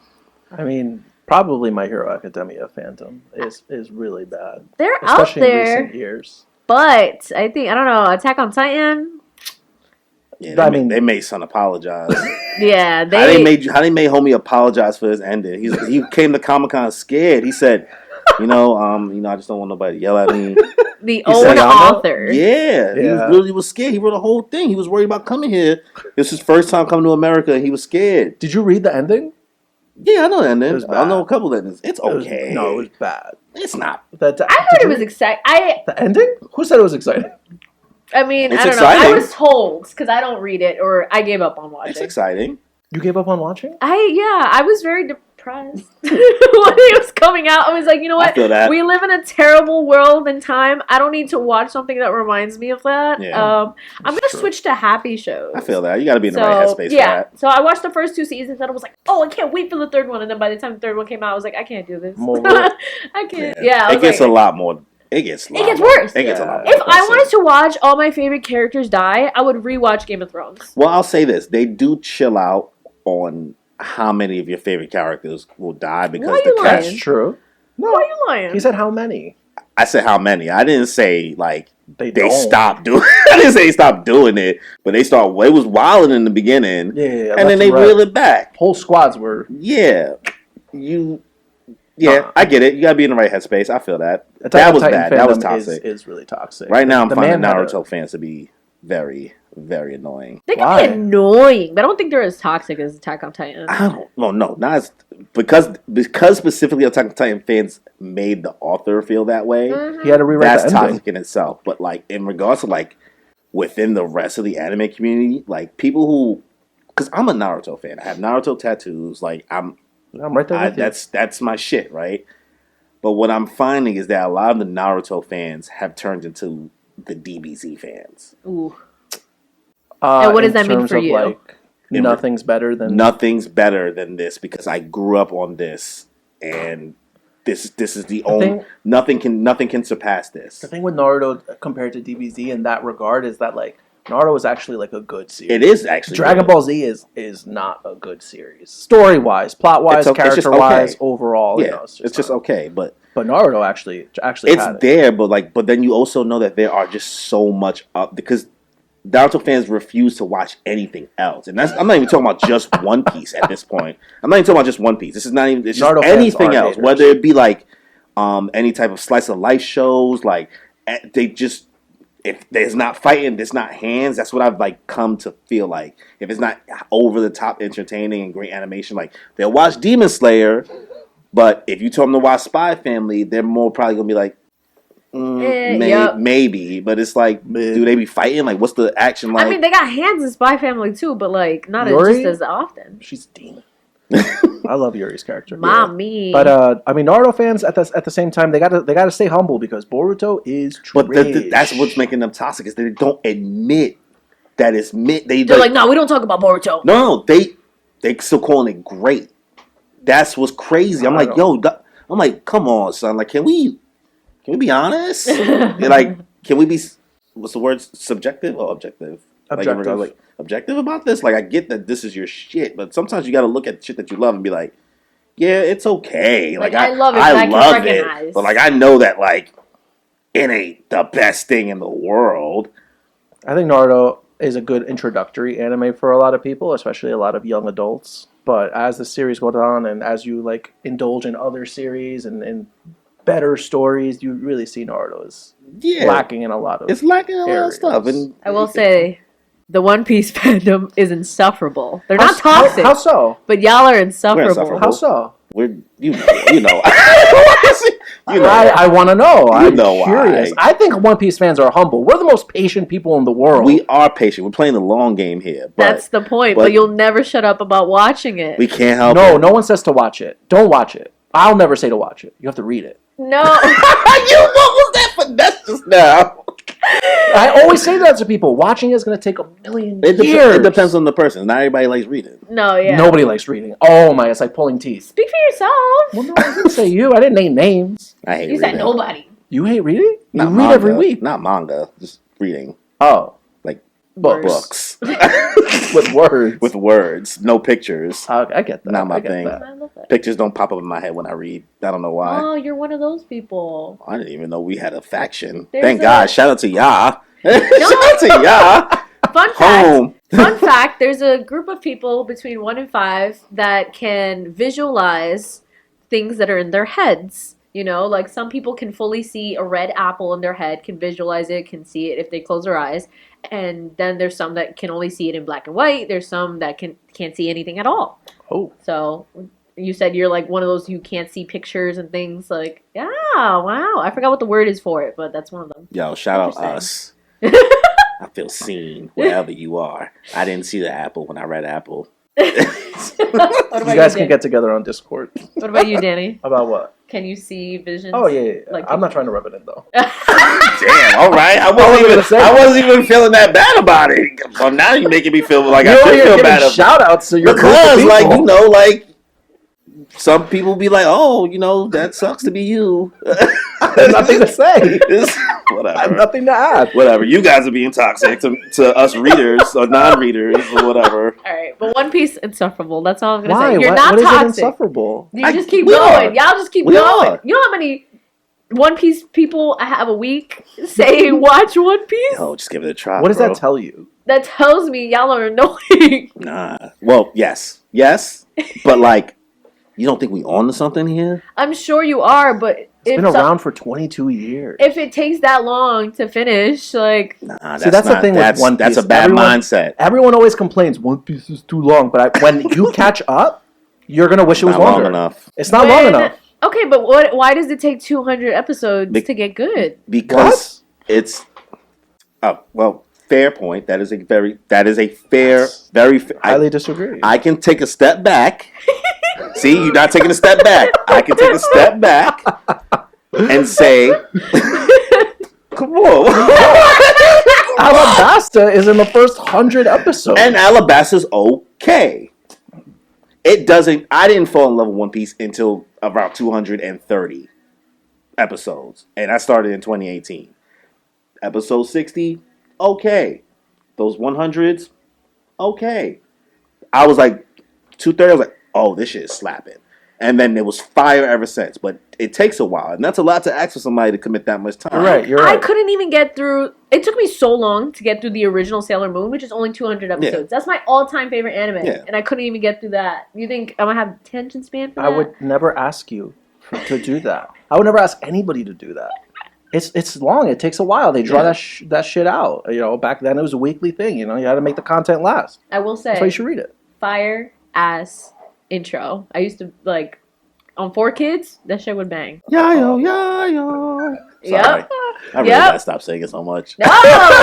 Speaker 1: I mean, probably My Hero Academia fandom is really bad.
Speaker 3: They're
Speaker 1: especially
Speaker 3: out there.
Speaker 1: in recent years.
Speaker 3: But I don't know, Attack on Titan.
Speaker 2: Yeah, they made son apologize.
Speaker 3: Yeah,
Speaker 2: how they made homie apologize for his ending. He came to Comic-Con scared. He said, I just don't want nobody to yell at me.
Speaker 3: The own author.
Speaker 2: Yeah, he was scared. He wrote a whole thing. He was worried about coming here. This is his first time coming to America, and he was scared.
Speaker 1: Did you read the ending?
Speaker 2: Yeah, I know the ending. I know a couple of endings. It's okay.
Speaker 1: No, it was bad.
Speaker 2: It's not.
Speaker 3: I heard it was exciting.
Speaker 1: The ending? Who said it was exciting?
Speaker 3: I mean,
Speaker 2: it's
Speaker 3: I don't
Speaker 2: exciting.
Speaker 3: know. I was told because I don't read it, or I gave up on watching.
Speaker 2: It's exciting.
Speaker 1: You gave up on watching?
Speaker 3: I was very depressed when it was coming out. I was like, you know what?
Speaker 2: I feel that.
Speaker 3: We live in a terrible world and time. I don't need to watch something that reminds me of that.
Speaker 2: Yeah,
Speaker 3: I'm gonna switch to happy shows.
Speaker 2: I feel that. You got to be in the right headspace for that.
Speaker 3: So I watched the first 2 seasons and I was like, oh, I can't wait for the third one. And then by the time the third one came out, I was like, I can't do this. I can't. Yeah,
Speaker 2: it gets a lot more. It gets
Speaker 3: worse.
Speaker 2: It gets a lot.
Speaker 3: If I wanted to watch all my favorite characters die, I would rewatch Game of Thrones.
Speaker 2: Well, I'll say this: they do chill out on how many of your favorite characters will die because
Speaker 1: That's true.
Speaker 3: No, why are you lying?
Speaker 1: He said how many.
Speaker 2: I said how many. I didn't say like they stopped doing. I didn't say they stopped doing it, but they started. It was wilding in the beginning, and then they reel it back.
Speaker 1: Whole squads were.
Speaker 2: Yeah, I get it. You gotta be in the right headspace. I feel that. That was bad. That was toxic.
Speaker 1: Is really toxic.
Speaker 2: Right now, I'm finding Naruto fans to be very, very annoying.
Speaker 3: They can be annoying, but I don't think they're as toxic as Attack on Titan.
Speaker 2: No, not as because specifically Attack on Titan fans made the author feel that way.
Speaker 3: Mm-hmm.
Speaker 1: He had to rewrite
Speaker 2: That's toxic in itself. But like in regards to like within the rest of the anime community, like people who, because I'm a Naruto fan, I have Naruto tattoos. Like I'm right there with you. That's my shit, right? But what I'm finding is that a lot of the Naruto fans have turned into the DBZ fans.
Speaker 3: Ooh. And what does that mean for you?
Speaker 1: Like, nothing's better than
Speaker 2: this because I grew up on this, and this is the only nothing can surpass this.
Speaker 1: The thing with Naruto compared to DBZ in that regard is that like Naruto is actually like a good series.
Speaker 2: It is actually.
Speaker 1: Dragon Ball Z is not a good series. Story wise, plot wise, character wise, overall.
Speaker 2: Yeah, it's just okay. But
Speaker 1: Naruto actually
Speaker 2: it's there. But then you also know that there are just so much up because Naruto fans refuse to watch anything else, and I'm not even talking about just One Piece at this point. I'm not even talking about just One Piece. This is not even. It's just anything else, whether it be like any type of slice of life shows. Like they just. If there's not fighting, there's not hands. That's what I've like come to feel like. If it's not over the top entertaining and great animation, like they'll watch Demon Slayer, but if you tell them to watch Spy Family, they're more probably gonna be like, maybe. But it's like, do they be fighting? Like, what's the action like?
Speaker 3: I mean, they got hands in Spy Family too, but like not just as often.
Speaker 1: She's a demon. I love Yuri's character.
Speaker 3: Mommy.
Speaker 1: But I mean, Naruto fans at the same time they gotta stay humble because Boruto is trash.
Speaker 2: But that's what's making them toxic is they don't admit that it's
Speaker 3: They're like, no, we don't talk about Boruto.
Speaker 2: No, they still calling it great. That's what's crazy. I'm like, I'm like, come on, son. Like, can we be honest? Like, can we be what's the word? Subjective or objective?
Speaker 1: Objective.
Speaker 2: Like objective about this. Like I get that this is your shit, but sometimes you got to look at shit that you love and be like, yeah, it's okay. Like I love it. I love it, but like I know that like it ain't the best thing in the world.
Speaker 1: I think Naruto is a good introductory anime for a lot of people, especially a lot of young adults. But as the series goes on and as you like indulge in other series and better stories, you really see Naruto is lacking in a lot of.
Speaker 2: It's lacking in a lot of stuff, and
Speaker 3: I will say. The One Piece fandom is insufferable. They're not toxic.
Speaker 1: How so?
Speaker 3: But y'all are insufferable.
Speaker 1: How so?
Speaker 2: We're you know.
Speaker 1: I want to know. I'm
Speaker 2: Why.
Speaker 1: curious. I think One Piece fans are humble. We're the most patient people in the world.
Speaker 2: We are patient. We're playing the long game here. But,
Speaker 3: that's the point. But you'll never shut up about watching it.
Speaker 2: We can't help
Speaker 1: it. No one says to watch it. Don't watch it. I'll never say to watch it. You have to read it.
Speaker 3: No.
Speaker 2: What was that finesse just now?
Speaker 1: I always say that to people. Watching is going to take a million years.
Speaker 2: It depends on the person. Not everybody likes reading.
Speaker 3: No, yeah.
Speaker 1: Nobody likes reading. Oh my, it's like pulling teeth.
Speaker 3: Speak for yourself.
Speaker 1: Well, no, I didn't say you. I didn't name names.
Speaker 2: I hate reading.
Speaker 3: You said nobody.
Speaker 1: You hate reading? You
Speaker 2: read
Speaker 1: manga. Every week.
Speaker 2: Not manga, just reading.
Speaker 1: Oh.
Speaker 2: Like
Speaker 1: books.
Speaker 2: With words. With words. No pictures.
Speaker 1: I get that.
Speaker 2: Not my thing. Pictures don't pop up in my head when I read. I don't know why.
Speaker 3: Oh, you're one of those people.
Speaker 2: I didn't even know we had a faction. Thank God. Shout out to y'all. Shout out to y'all.
Speaker 3: Fun fact. Fun fact, there's a group of people between 1 and 5 that can visualize things that are in their heads. You know, like some people can fully see a red apple in their head, can visualize it, can see it if they close their eyes. And then there's some that can only see it in black and white. There's some that can't see anything at all.
Speaker 1: Oh.
Speaker 3: So you said you're like one of those who can't see pictures and things. Like, yeah, wow. I forgot what the word is for it, but that's one of them.
Speaker 2: Yo, shout out us. I feel seen wherever you are. I didn't see the apple when I read apple.
Speaker 3: What
Speaker 1: You
Speaker 3: about
Speaker 1: guys
Speaker 3: you,
Speaker 1: can get together on Discord.
Speaker 3: What about you, Danny?
Speaker 1: About what?
Speaker 3: Can you see visions?
Speaker 1: Oh, yeah.
Speaker 3: Like
Speaker 1: I'm not trying to rub it in, though.
Speaker 2: Damn, all right. I
Speaker 1: gonna
Speaker 2: wasn't even feeling that bad about it. Well, now you're making me feel like I
Speaker 1: You're
Speaker 2: should
Speaker 1: here
Speaker 2: feel
Speaker 1: giving
Speaker 2: bad about it.
Speaker 1: shout outs, so you're
Speaker 2: Because,
Speaker 1: cool
Speaker 2: like,
Speaker 1: people.
Speaker 2: you know, like, some people be like, oh, you know, that sucks to be you.
Speaker 1: I have nothing to say.
Speaker 2: Whatever.
Speaker 1: I have nothing to add.
Speaker 2: Whatever. You guys are being toxic to us readers or non-readers or whatever.
Speaker 3: All right, but One Piece insufferable. That's all I'm gonna
Speaker 1: Why?
Speaker 3: say. You're
Speaker 1: What-
Speaker 3: not
Speaker 1: what is it
Speaker 3: toxic.
Speaker 1: insufferable?
Speaker 3: You just keep
Speaker 2: we
Speaker 3: going.
Speaker 2: are.
Speaker 3: Y'all just keep
Speaker 2: We
Speaker 3: going.
Speaker 2: are.
Speaker 3: You know how many One Piece people I have a week saying watch One Piece?
Speaker 2: Yo, just give it a try.
Speaker 1: What does
Speaker 2: bro.
Speaker 1: that tell you?
Speaker 3: That tells me y'all are annoying.
Speaker 2: Nah. Well, yes, but like, you don't think we on to something here?
Speaker 3: I'm sure you are, but
Speaker 1: It's been around for 22 years.
Speaker 3: if it takes that long to finish, like
Speaker 2: Nah.
Speaker 1: See, that's the thing with One
Speaker 2: That's
Speaker 1: Piece.
Speaker 2: a bad
Speaker 1: Everyone-
Speaker 2: mindset.
Speaker 1: Everyone always complains One Piece is too long, but when you catch up, you're gonna wish it was
Speaker 2: Not
Speaker 1: longer.
Speaker 2: long enough.
Speaker 1: It's not long
Speaker 3: when-
Speaker 1: enough.
Speaker 3: Okay, but why does it take 200 episodes to get good?
Speaker 2: Because it's. Oh well, fair point. That is a very fair, very.
Speaker 1: Highly disagree.
Speaker 2: I can take a step back. See, you're not taking a step back. I can take a step back and say, "Come on."
Speaker 1: Alabasta is in the first 100 episodes.
Speaker 2: And Alabasta's okay. It doesn't. I didn't fall in love with One Piece until about 230 episodes, and I started in 2018. Episode 60, okay. Those 100s, okay. I was like 230. I was like, oh, this shit is slapping. And then it was fire ever since. But it takes a while, and that's a lot to ask for somebody to commit that much time.
Speaker 1: You're right.
Speaker 3: I couldn't even get through. It took me so long to get through the original Sailor Moon, which is only 200 episodes.
Speaker 2: Yeah.
Speaker 3: That's my all-time favorite anime,
Speaker 2: Yeah.
Speaker 3: and I couldn't even get through that. You think I'm gonna have attention span for that?
Speaker 1: I would never ask you to do that. I would never ask anybody to do that. It's long. It takes a while. They draw that shit out. You know, back then it was a weekly thing. You know, you had to make the content last.
Speaker 3: I will say,
Speaker 1: That's why you should read it.
Speaker 3: fire ass intro. I used to like on 4Kids. That shit would bang.
Speaker 2: Yayo, yayo.
Speaker 3: Yep.
Speaker 2: Sorry. I really
Speaker 3: Yep.
Speaker 2: gotta stop saying it so much.
Speaker 3: No,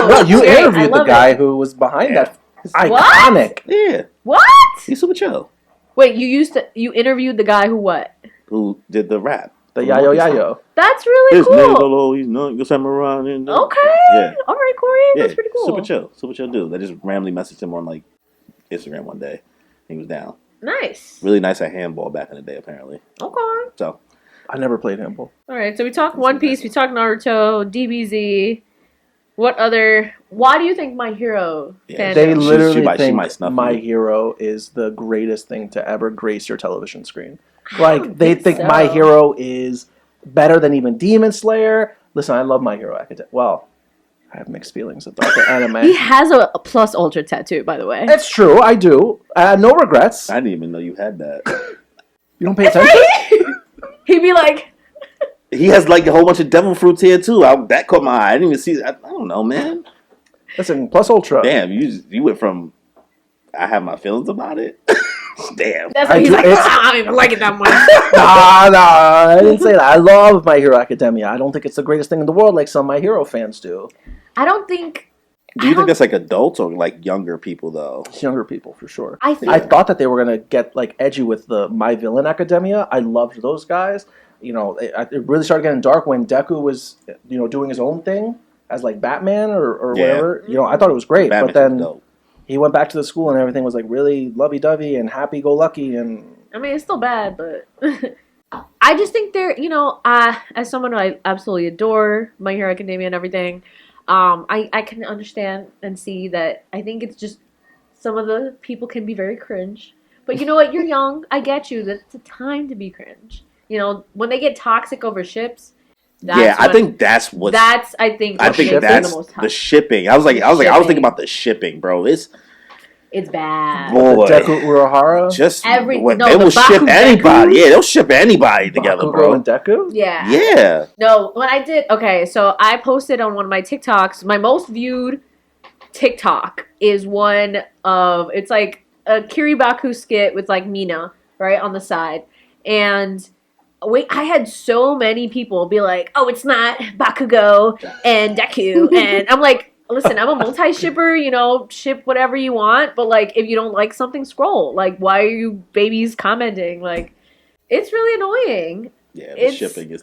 Speaker 1: No, you
Speaker 3: Great, I
Speaker 1: interviewed the
Speaker 3: love
Speaker 1: guy
Speaker 3: it.
Speaker 1: who was behind
Speaker 2: Yeah.
Speaker 1: that. Iconic.
Speaker 2: Yeah,
Speaker 3: What?
Speaker 2: he's super chill.
Speaker 3: Wait, you interviewed the guy who what?
Speaker 2: Who did the rap?
Speaker 1: The Yayo Yayo.
Speaker 3: That's really
Speaker 2: His name
Speaker 3: cool.
Speaker 2: Lolo, he's not gonna send him around.
Speaker 3: Okay.
Speaker 2: Yeah.
Speaker 3: All right, Corey.
Speaker 2: Yeah,
Speaker 3: That's pretty cool.
Speaker 2: super chill dude. I just randomly messaged him on like Instagram one day. He was down.
Speaker 3: Nice.
Speaker 2: Really nice at handball back in the day, apparently.
Speaker 3: Okay.
Speaker 2: So
Speaker 1: I never played handball.
Speaker 3: All right. So we talked One Piece. We talked Naruto, DBZ. What other? Why do you think My Hero?
Speaker 2: Yeah,
Speaker 3: fandom-
Speaker 1: They
Speaker 2: She
Speaker 1: literally
Speaker 2: might
Speaker 1: think
Speaker 2: snuff
Speaker 1: My
Speaker 2: you.
Speaker 1: Hero is the greatest thing to ever grace your television screen.
Speaker 3: I
Speaker 1: Like
Speaker 3: don't
Speaker 1: they think
Speaker 3: so.
Speaker 1: My Hero is better than even Demon Slayer. Listen, I love My Hero Academia. Well, I have mixed feelings about the anime.
Speaker 3: He has a plus ultra tattoo, by the way.
Speaker 1: It's true, I do. No regrets.
Speaker 2: I didn't even know you had that.
Speaker 1: You don't pay attention.
Speaker 3: He'd be like,
Speaker 2: He has like a whole bunch of devil fruits here too. That caught my eye. I didn't even see. I don't know, man.
Speaker 1: Listen, plus ultra.
Speaker 2: Damn, you went from I have my feelings about it. Damn.
Speaker 3: that's
Speaker 1: I
Speaker 3: what he's
Speaker 1: do-
Speaker 3: like.
Speaker 1: it's-
Speaker 3: I don't even like it that much.
Speaker 1: Nah, I didn't say that. I love My Hero Academia. I don't think it's the greatest thing in the world like some My Hero fans do.
Speaker 3: I don't think.
Speaker 2: Do you think that's like adults or like younger people though?
Speaker 1: It's younger people for sure.
Speaker 3: I think.
Speaker 1: I thought that they were gonna get like edgy with the My Villain Academia. I loved those guys. You know, it really started getting dark when Deku was, you know, doing his own thing as like Batman or
Speaker 2: Yeah.
Speaker 1: whatever. You know, I thought it was great,
Speaker 2: Batman
Speaker 1: but then
Speaker 2: was dope.
Speaker 1: he went back to the school and everything was like really lovey-dovey and happy-go-lucky and
Speaker 3: I mean, it's still bad, but I just think they're, you know, as someone who I absolutely adore My Hero Academia and everything, I can understand and see that. I think it's just some of the people can be very cringe. But you know what? You're young. I get you. That's a time to be cringe. You know, when they get toxic over ships. That's
Speaker 2: I think that's what.
Speaker 3: I think
Speaker 2: I
Speaker 3: what
Speaker 2: think
Speaker 3: makes them
Speaker 2: that's
Speaker 3: the most
Speaker 2: the
Speaker 3: toxic.
Speaker 2: shipping. I was
Speaker 3: Shipping.
Speaker 2: thinking about the shipping, bro.
Speaker 3: It's bad.
Speaker 2: Boy.
Speaker 1: Deku Urahara.
Speaker 2: Just
Speaker 3: They
Speaker 2: will ship anybody. Yeah, they'll ship anybody together,
Speaker 1: Bakugo
Speaker 2: bro.
Speaker 1: and Deku.
Speaker 3: Yeah.
Speaker 2: Yeah.
Speaker 3: No, when I did, okay, so I posted on one of my TikToks, my most viewed TikTok is one of, it's like a Kiribaku skit with like Mina, right, on the side. And I had so many people be like, oh, it's not Bakugo and Deku. And I'm like, listen, I'm a multi-shipper, ship whatever you want. But like, if you don't like something, scroll. Like, why are you babies commenting? Like, it's really annoying.
Speaker 2: Yeah, the shipping is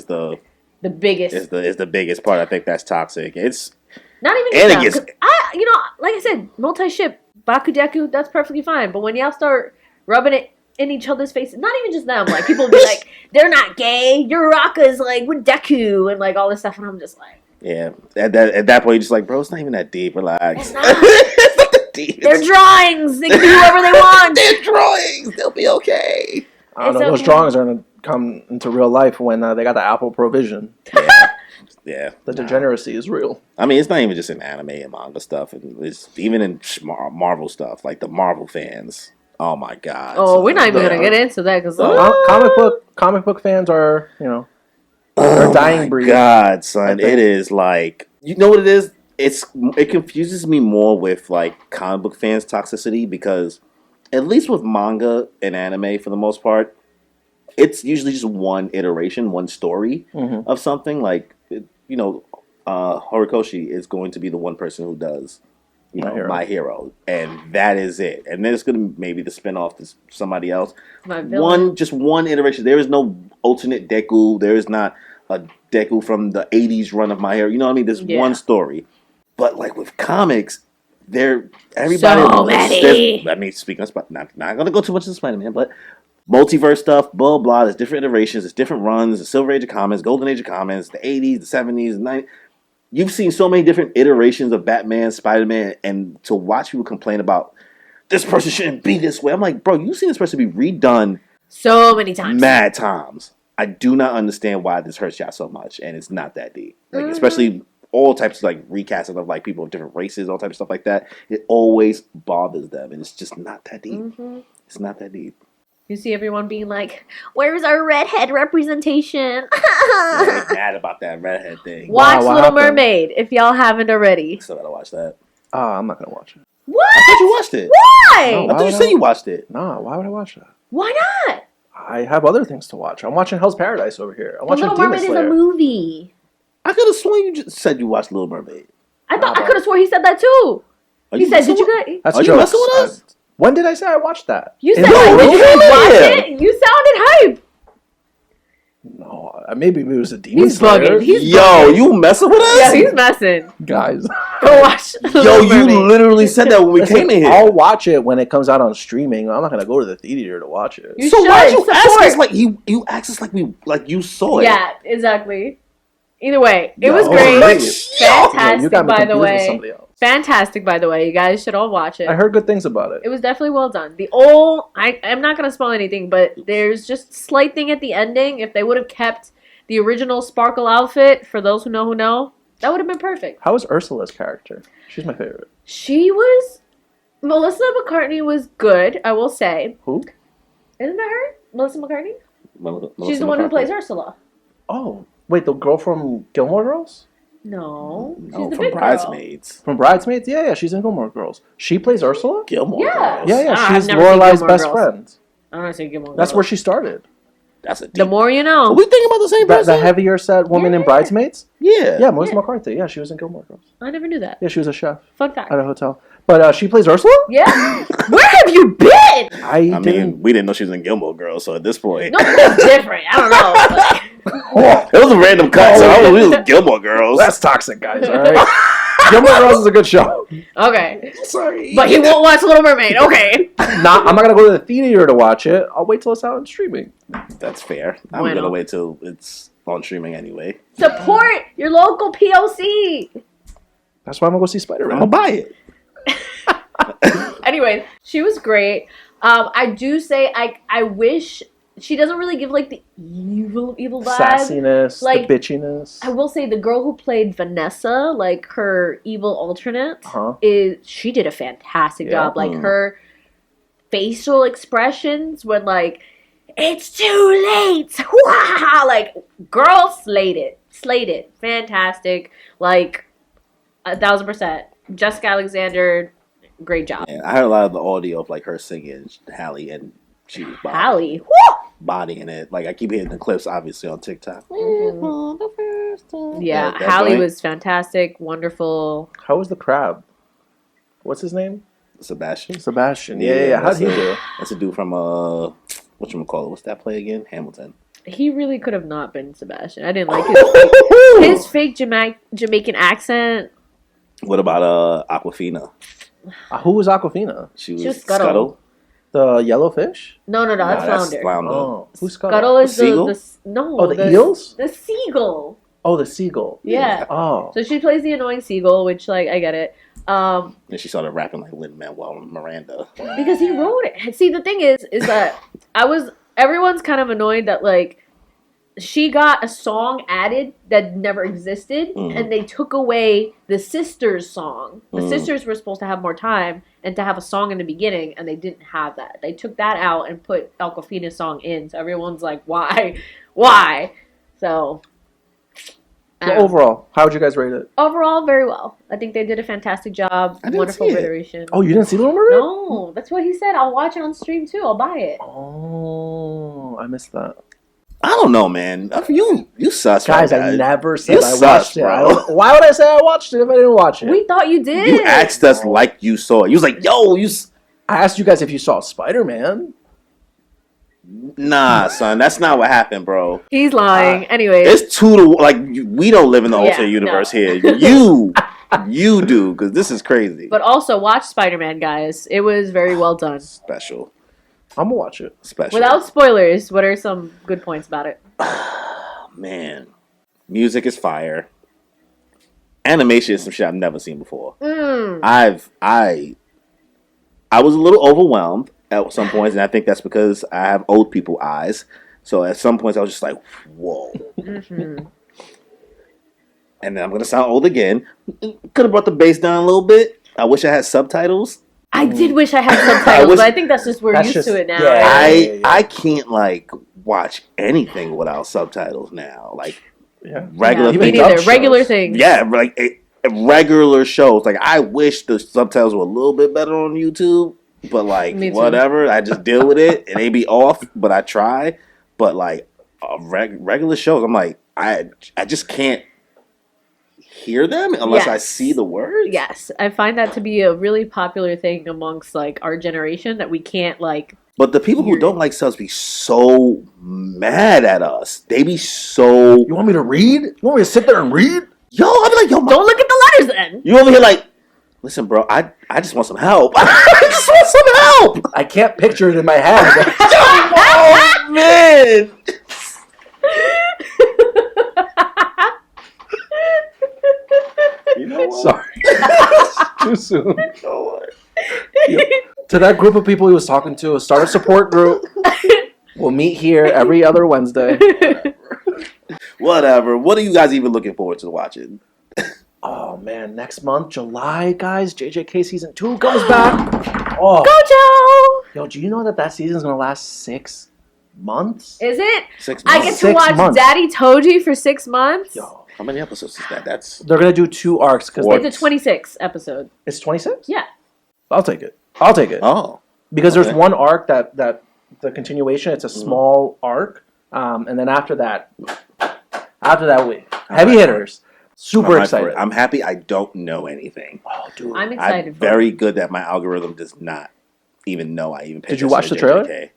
Speaker 2: the
Speaker 3: biggest.
Speaker 2: Is the biggest part. I think that's toxic. It's
Speaker 3: not even
Speaker 2: and
Speaker 3: just them, like I said, multi-ship, Baku Deku, that's perfectly fine. But when y'all start rubbing it in each other's faces, not even just them, like people be like, they're not gay, Uraraka's like with Deku and like all this stuff, and I'm just like,
Speaker 2: yeah. At that point, you're just like, bro, it's not even that deep. Relax.
Speaker 3: It's not.
Speaker 2: It's not that deep.
Speaker 3: They're drawings. They can do whatever they want.
Speaker 2: They're drawings. They'll be okay.
Speaker 1: I don't know. Those drawings are going to come into real life when they got the Apple Provision.
Speaker 2: Yeah.
Speaker 1: The degeneracy is real.
Speaker 2: I mean, it's not even just in anime and manga stuff. It's even in Marvel stuff, like the Marvel fans. Oh my god.
Speaker 3: Oh, we're not even going to get into that because
Speaker 1: comic book fans are, they're dying breed.
Speaker 2: God, son, it is like, you know what it is? It confuses me more with like comic book fans' toxicity because at least with manga and anime, for the most part, it's usually just one iteration, one story of something. Like, Horikoshi is going to be the one person who does, My Hero, and that is it. And then it's going to maybe the spinoff to somebody else. Just one iteration. There is no alternate Deku. There is not a Deku from the 80s run of My Hero. You know what I mean? There's one story. But like with comics, everybody.
Speaker 3: So many.
Speaker 2: I mean, speaking of not going to go too much into Spider-Man, but multiverse stuff, blah blah. There's different iterations. There's different runs. The Silver Age of Comics, Golden Age of Comics, the 80s, the 70s, the 90s. You've seen so many different iterations of Batman, Spider-Man, and to watch people complain about this person shouldn't be this way. I'm like, bro, you've seen this person be redone
Speaker 3: so many times,
Speaker 2: mad times. I do not understand why this hurts y'all so much, and it's not that deep. Like, especially all types of like recasting of like people of different races, all types of stuff like that. It always bothers them, and it's just not that deep. It's not that deep.
Speaker 3: You see everyone being like, "Where's our redhead representation?"
Speaker 2: Yeah, they're mad about that redhead thing.
Speaker 3: Watch Little Mermaid if y'all haven't already.
Speaker 2: Still gotta watch that.
Speaker 1: I'm not gonna watch it.
Speaker 3: What?
Speaker 2: I thought you watched it.
Speaker 3: Why?
Speaker 1: No,
Speaker 2: I thought you said you watched it.
Speaker 1: No, why would I watch that?
Speaker 3: Why not?
Speaker 1: I have other things to watch. I'm watching Hell's Paradise over here. I'm watching
Speaker 3: Little
Speaker 1: Demon
Speaker 3: Mermaid
Speaker 1: Slayer.
Speaker 3: is a movie.
Speaker 2: I could have sworn you just said you watched Little Mermaid.
Speaker 3: I could have swore he said that too. He said, "Did you get?"
Speaker 1: That's
Speaker 2: Are you messing with us?
Speaker 1: When did I say I watched that?
Speaker 3: You said,
Speaker 1: In the
Speaker 3: "Did you
Speaker 1: movie?
Speaker 3: watch it?" You sounded hype.
Speaker 1: No, maybe it was a Demon
Speaker 3: He's
Speaker 1: Slayer.
Speaker 3: bugging. He's
Speaker 2: Yo,
Speaker 3: bugging.
Speaker 2: you messing with us?
Speaker 3: Yeah, he's messing.
Speaker 1: Guys.
Speaker 3: Go watch.
Speaker 2: Yo,
Speaker 3: Little
Speaker 2: you
Speaker 3: Mermaid.
Speaker 2: literally said that when we
Speaker 1: Listen,
Speaker 2: came in here.
Speaker 1: I'll watch it when it comes out on streaming. I'm not gonna go to the theater to watch it.
Speaker 3: You
Speaker 2: So
Speaker 3: should
Speaker 2: why'd you ask
Speaker 3: support.
Speaker 2: us like you asked us like you saw it?
Speaker 3: Yeah, exactly. Either way, it
Speaker 2: Yo,
Speaker 3: was great.
Speaker 2: like,
Speaker 3: Fantastic,
Speaker 1: you got me
Speaker 3: by the
Speaker 1: confused with
Speaker 3: way.
Speaker 1: somebody else.
Speaker 3: Fantastic, by the way. You guys should all watch it.
Speaker 1: I heard good things about it.
Speaker 3: It was definitely well done. I'm not going to spoil anything, but there's just slight thing at the ending. If they would have kept the original Sparkle outfit, for those who know, that would have been perfect.
Speaker 1: How was Ursula's character? She's my favorite.
Speaker 3: Melissa McCartney was good, I will say.
Speaker 1: Who?
Speaker 3: Isn't that her? Melissa McCartney?
Speaker 2: Melissa
Speaker 3: She's the one who
Speaker 2: McCarthy.
Speaker 3: plays Ursula.
Speaker 1: Oh, wait, the girl from Gilmore Girls?
Speaker 3: No. She's
Speaker 2: No,
Speaker 3: the
Speaker 2: from
Speaker 3: big girl.
Speaker 2: Bridesmaids.
Speaker 1: From Bridesmaids? Yeah, she's in Gilmore Girls. She plays Ursula?
Speaker 2: Gilmore
Speaker 3: Yeah.
Speaker 2: Girls.
Speaker 1: Yeah,
Speaker 3: I've
Speaker 1: she's
Speaker 3: never seen
Speaker 1: Lorelai's
Speaker 3: Gilmore
Speaker 1: best
Speaker 3: Girls.
Speaker 1: friend.
Speaker 3: I don't want to say Gilmore
Speaker 1: That's
Speaker 3: Girls.
Speaker 1: where she started.
Speaker 2: That's a deep.
Speaker 3: The more you know.
Speaker 2: Are we thinking about the same person?
Speaker 1: The heavier set woman in
Speaker 3: Yeah.
Speaker 1: Bridesmaids?
Speaker 2: Yeah.
Speaker 1: Yeah, Melissa McCarthy. Yeah, she was in Gilmore Girls.
Speaker 3: I never knew that.
Speaker 1: Yeah, she was a chef
Speaker 3: Fun fact.
Speaker 1: at a hotel. But she plays Ursula?
Speaker 3: Yeah. Where have you been?
Speaker 1: I
Speaker 2: I mean, we didn't know she was in Gilmore Girls, so at this point,
Speaker 3: No, it's different. I don't know.
Speaker 2: it was a random cut. So I don't know if it was Gilmore Girls.
Speaker 1: That's toxic, guys, all right? Gilmore Girls is a good show.
Speaker 3: Okay.
Speaker 2: Sorry,
Speaker 3: But he won't watch Little Mermaid. Okay.
Speaker 1: I'm not going to go to the theater to watch it. I'll wait till it's out on streaming.
Speaker 2: That's fair. I'm
Speaker 3: Bueno.
Speaker 2: gonna wait till it's on streaming anyway.
Speaker 3: Support your local POC.
Speaker 1: That's why I'm going to go see
Speaker 2: I'm
Speaker 1: Spider-Man.
Speaker 2: gonna buy it.
Speaker 3: Anyway, she was great. I do say I wish she doesn't really give like the evil vibe.
Speaker 1: Sassiness,
Speaker 3: Like,
Speaker 1: the bitchiness.
Speaker 3: I will say the girl who played Vanessa, like her evil alternate, she did a fantastic job. Like her facial expressions when like it's too late, like girl slayed it, fantastic, like 1,000%. Jessica Alexander, great job.
Speaker 2: And I heard a lot of the audio of like her singing Hallie, and she was bodying it. Like I keep hearing the clips, obviously on TikTok.
Speaker 3: Yeah, Hallie was fantastic, wonderful.
Speaker 1: How was the crab? What's his name?
Speaker 2: Sebastian.
Speaker 1: Yeah. How'd he do?
Speaker 2: That's a dude from whatchamacallit? What's that play again? Hamilton.
Speaker 3: He really could have not been Sebastian. I didn't like his fake Jamaican accent.
Speaker 2: What about Aquafina?
Speaker 1: Who was Aquafina?
Speaker 2: She was
Speaker 3: Scuttle.
Speaker 1: The yellow fish?
Speaker 3: No, that's Flounder.
Speaker 1: Oh, who's Scuttle?
Speaker 3: Scuttle is
Speaker 1: the eels?
Speaker 3: The seagull.
Speaker 1: Oh, the seagull.
Speaker 3: Yeah.
Speaker 1: Oh.
Speaker 3: So she plays the annoying seagull, which like I get it.
Speaker 2: And she started rapping like Lin-Manuel Miranda.
Speaker 3: Because he wrote it. See, the thing is that everyone's kind of annoyed that like she got a song added that never existed, and they took away the sisters song. The sisters were supposed to have more time and to have a song in the beginning, and they didn't have that. They took that out and put Aquafina's song in. So everyone's like, why? So
Speaker 1: overall, how would you guys rate it?
Speaker 3: Overall, very well. I think they did a fantastic job. Wonderful iteration.
Speaker 1: Oh, you didn't see Little Mermaid?
Speaker 3: No, that's what he said. I'll watch it on stream too. I'll buy it.
Speaker 1: Oh, I missed that.
Speaker 2: I don't know, man. You sus,
Speaker 1: guys.
Speaker 2: Right,
Speaker 1: I never said I
Speaker 2: sus,
Speaker 1: watched it.
Speaker 2: bro.
Speaker 1: Why would I say I watched it if I didn't watch it?
Speaker 3: We thought you did.
Speaker 2: You asked us like you saw it. You was like, "Yo, you."
Speaker 1: I asked you guys if you saw Spider-Man.
Speaker 2: Nah, son, that's not what happened, bro.
Speaker 3: He's lying. Anyway,
Speaker 2: it's 2 to like we don't live in the alternate universe here. You do, because this is crazy.
Speaker 3: But also watch Spider-Man, guys. It was very well done.
Speaker 2: Special.
Speaker 1: I'm gonna watch it.
Speaker 2: Special.
Speaker 3: Without spoilers, what are some good points about it?
Speaker 2: Man, music is fire. Animation is some shit I've never seen before. I was a little overwhelmed at some points, and I think that's because I have old people eyes. So at some points I was just like, whoa. And then I'm gonna sound old again. Could have brought the bass down a little bit. I wish I had subtitles.
Speaker 3: I did wish I had subtitles, but I think that's just we're used to it now.
Speaker 2: Yeah. I can't like watch anything without subtitles now. Like regular
Speaker 3: me neither. Regular things.
Speaker 2: Yeah, like regular shows. Like I wish the subtitles were a little bit better on YouTube, but like whatever. I just deal with it, and they be off. But I try. But like regular shows, I'm like I just can't hear them unless I see the words.
Speaker 3: Yes, I find that to be a really popular thing amongst like our generation that we can't like.
Speaker 2: But the people who don't like subs be so mad at us. They be so.
Speaker 1: You want me to read? You want me to sit there and read?
Speaker 2: Yo, I be like, yo,
Speaker 3: don't look at the letters then.
Speaker 2: You over here like, listen, bro, I just want some help. I just want some help.
Speaker 1: I can't picture it in my head.
Speaker 2: Oh man. You know what?
Speaker 1: Sorry. Too soon.
Speaker 2: You know what?
Speaker 1: To that group of people he was talking to, start a support group. We'll meet here every other Wednesday.
Speaker 2: Whatever. What are you guys even looking forward to watching?
Speaker 1: Oh man, next month, July, guys, JJK season 2 comes back. Oh,
Speaker 3: Go Joe!
Speaker 1: Yo, do you know that season's gonna last 6 months?
Speaker 3: Is it?
Speaker 2: 6 months.
Speaker 3: I get to watch Daddy Toji for 6 months.
Speaker 2: Yo, how many episodes is that?
Speaker 1: They're gonna do 2 arcs because
Speaker 3: it's a 26 episode.
Speaker 1: It's 26?
Speaker 3: Yeah.
Speaker 1: I'll take it.
Speaker 2: Oh,
Speaker 1: because there's one arc that the continuation. It's a small arc, and then after that, we heavy hitters. Super excited.
Speaker 2: I'm happy I don't know anything.
Speaker 3: Oh, dude. I'm excited.
Speaker 2: I'm very good that my algorithm does not even know I even paid.
Speaker 1: Did you watch the trailer?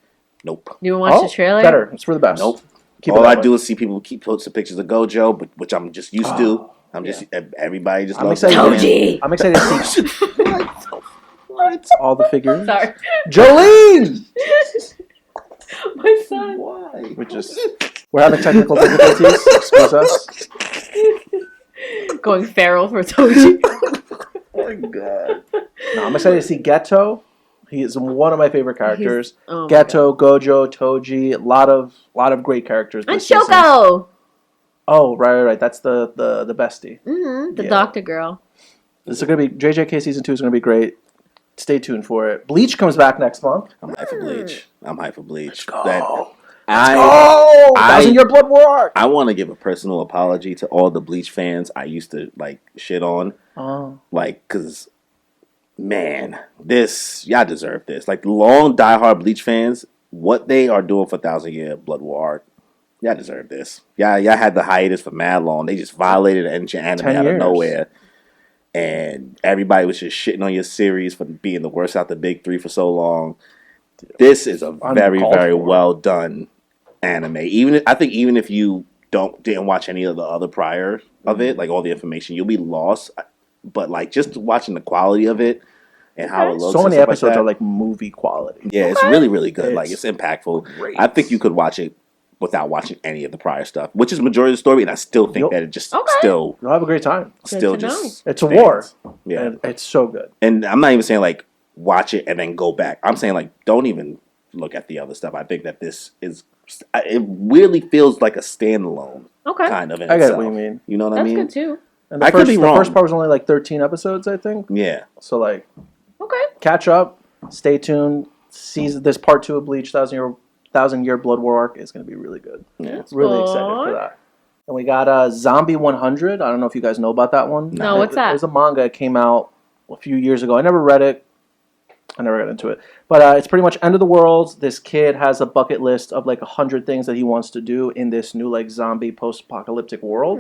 Speaker 2: Nope.
Speaker 3: You watch the trailer?
Speaker 1: Better. It's for the best.
Speaker 2: Nope. All I do is see people keep posting pictures of Gojo, which I'm just used to. I'm just everybody just loves
Speaker 3: Toji.
Speaker 1: I'm excited to see all the figures.
Speaker 3: Sorry.
Speaker 1: Jolene!
Speaker 3: My son.
Speaker 2: Why?
Speaker 1: We're having technical difficulties. Excuse us.
Speaker 3: Going feral for Toji.
Speaker 2: Oh my god.
Speaker 1: No, I'm excited to see Geto. He is one of my favorite characters.
Speaker 3: Oh my
Speaker 1: Geto, Gojo, Toji, a lot of great characters.
Speaker 3: And
Speaker 1: this season.
Speaker 3: Shoko.
Speaker 1: Oh, right. That's the bestie.
Speaker 3: The doctor girl.
Speaker 1: This is gonna be JJK season 2 is gonna be great. Stay tuned for it. Bleach comes back next month.
Speaker 2: I'm hyped for Bleach. Let's
Speaker 1: go.
Speaker 2: Let's
Speaker 1: go. 1,000-year Blood War arc.
Speaker 2: I want to give a personal apology to all the Bleach fans I used to like shit on. Like, cause man, y'all deserve this. Like, the long diehard Bleach fans, what they are doing for 1,000-year Blood War arc, y'all deserve this. Y'all had the hiatus for mad long. They just violated the anime out of nowhere. And everybody was just shitting on your series for being the worst out the big three for so long. This is a very, very well done anime. I think even if you didn't watch any of the other prior of it, like all the information, you'll be lost. But like just watching the quality of it and how it looks.
Speaker 1: So many episodes are like movie quality.
Speaker 2: Yeah, it's really, really good. It's impactful.
Speaker 1: Great.
Speaker 2: I think you could watch it without watching any of the prior stuff, which is the majority of the story, and I still think that it just still...
Speaker 1: You'll have a great time.
Speaker 2: Still just...
Speaker 1: It's a war.
Speaker 2: Yeah.
Speaker 1: And it's so good.
Speaker 2: And I'm not even saying, like, watch it and then go back. I'm saying, like, don't even look at the other stuff. I think that this is... It weirdly feels like a standalone kind of in
Speaker 1: I
Speaker 2: itself.
Speaker 1: get what you mean.
Speaker 2: You know what I mean?
Speaker 3: That's good, too.
Speaker 1: And
Speaker 2: I could be wrong.
Speaker 1: The first part was only like 13 episodes, I think.
Speaker 2: Yeah.
Speaker 1: So, like... Catch up. Stay tuned. This part 2 of Bleach, 1,000-year Blood War arc is going to be really good.
Speaker 2: Yeah.
Speaker 1: Really excited for that. And we got Zombie 100. I don't know if you guys know about that one.
Speaker 3: No, what's that?
Speaker 1: It was a manga. It came out a few years ago. I never read it. I never got into it. But it's pretty much end of the world. This kid has a bucket list of like 100 things that he wants to do in this new like zombie post-apocalyptic world.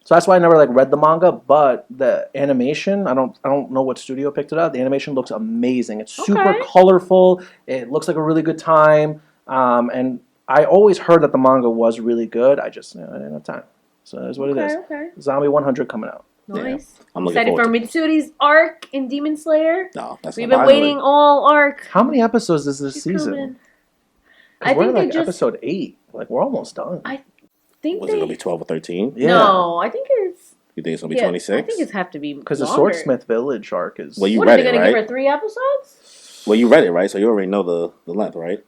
Speaker 1: So that's why I never like read the manga, but the animation, I don't know what studio picked it up. The animation looks amazing. It's super colorful. It looks like a really good time. And I always heard that the manga was really good. I didn't have time. So that's what it is. Zombie 100 coming out.
Speaker 3: Nice.
Speaker 2: Yeah. I'm
Speaker 3: excited for Mitsuri's arc in Demon Slayer.
Speaker 2: No, that's
Speaker 3: We've been waiting all arc.
Speaker 1: How many episodes is this season?
Speaker 3: I think
Speaker 1: we're like episode 8. Like we're almost done.
Speaker 2: Was it going to be 12 or 13?
Speaker 1: Yeah.
Speaker 3: No, I think it's...
Speaker 2: You think it's going to be 26?
Speaker 3: I think it's have to be
Speaker 1: because the Swordsmith Village arc is...
Speaker 2: Well, you read it, right?
Speaker 3: What, are they going to give her 3 episodes?
Speaker 2: Well, you read it, right? So you already know the length, right?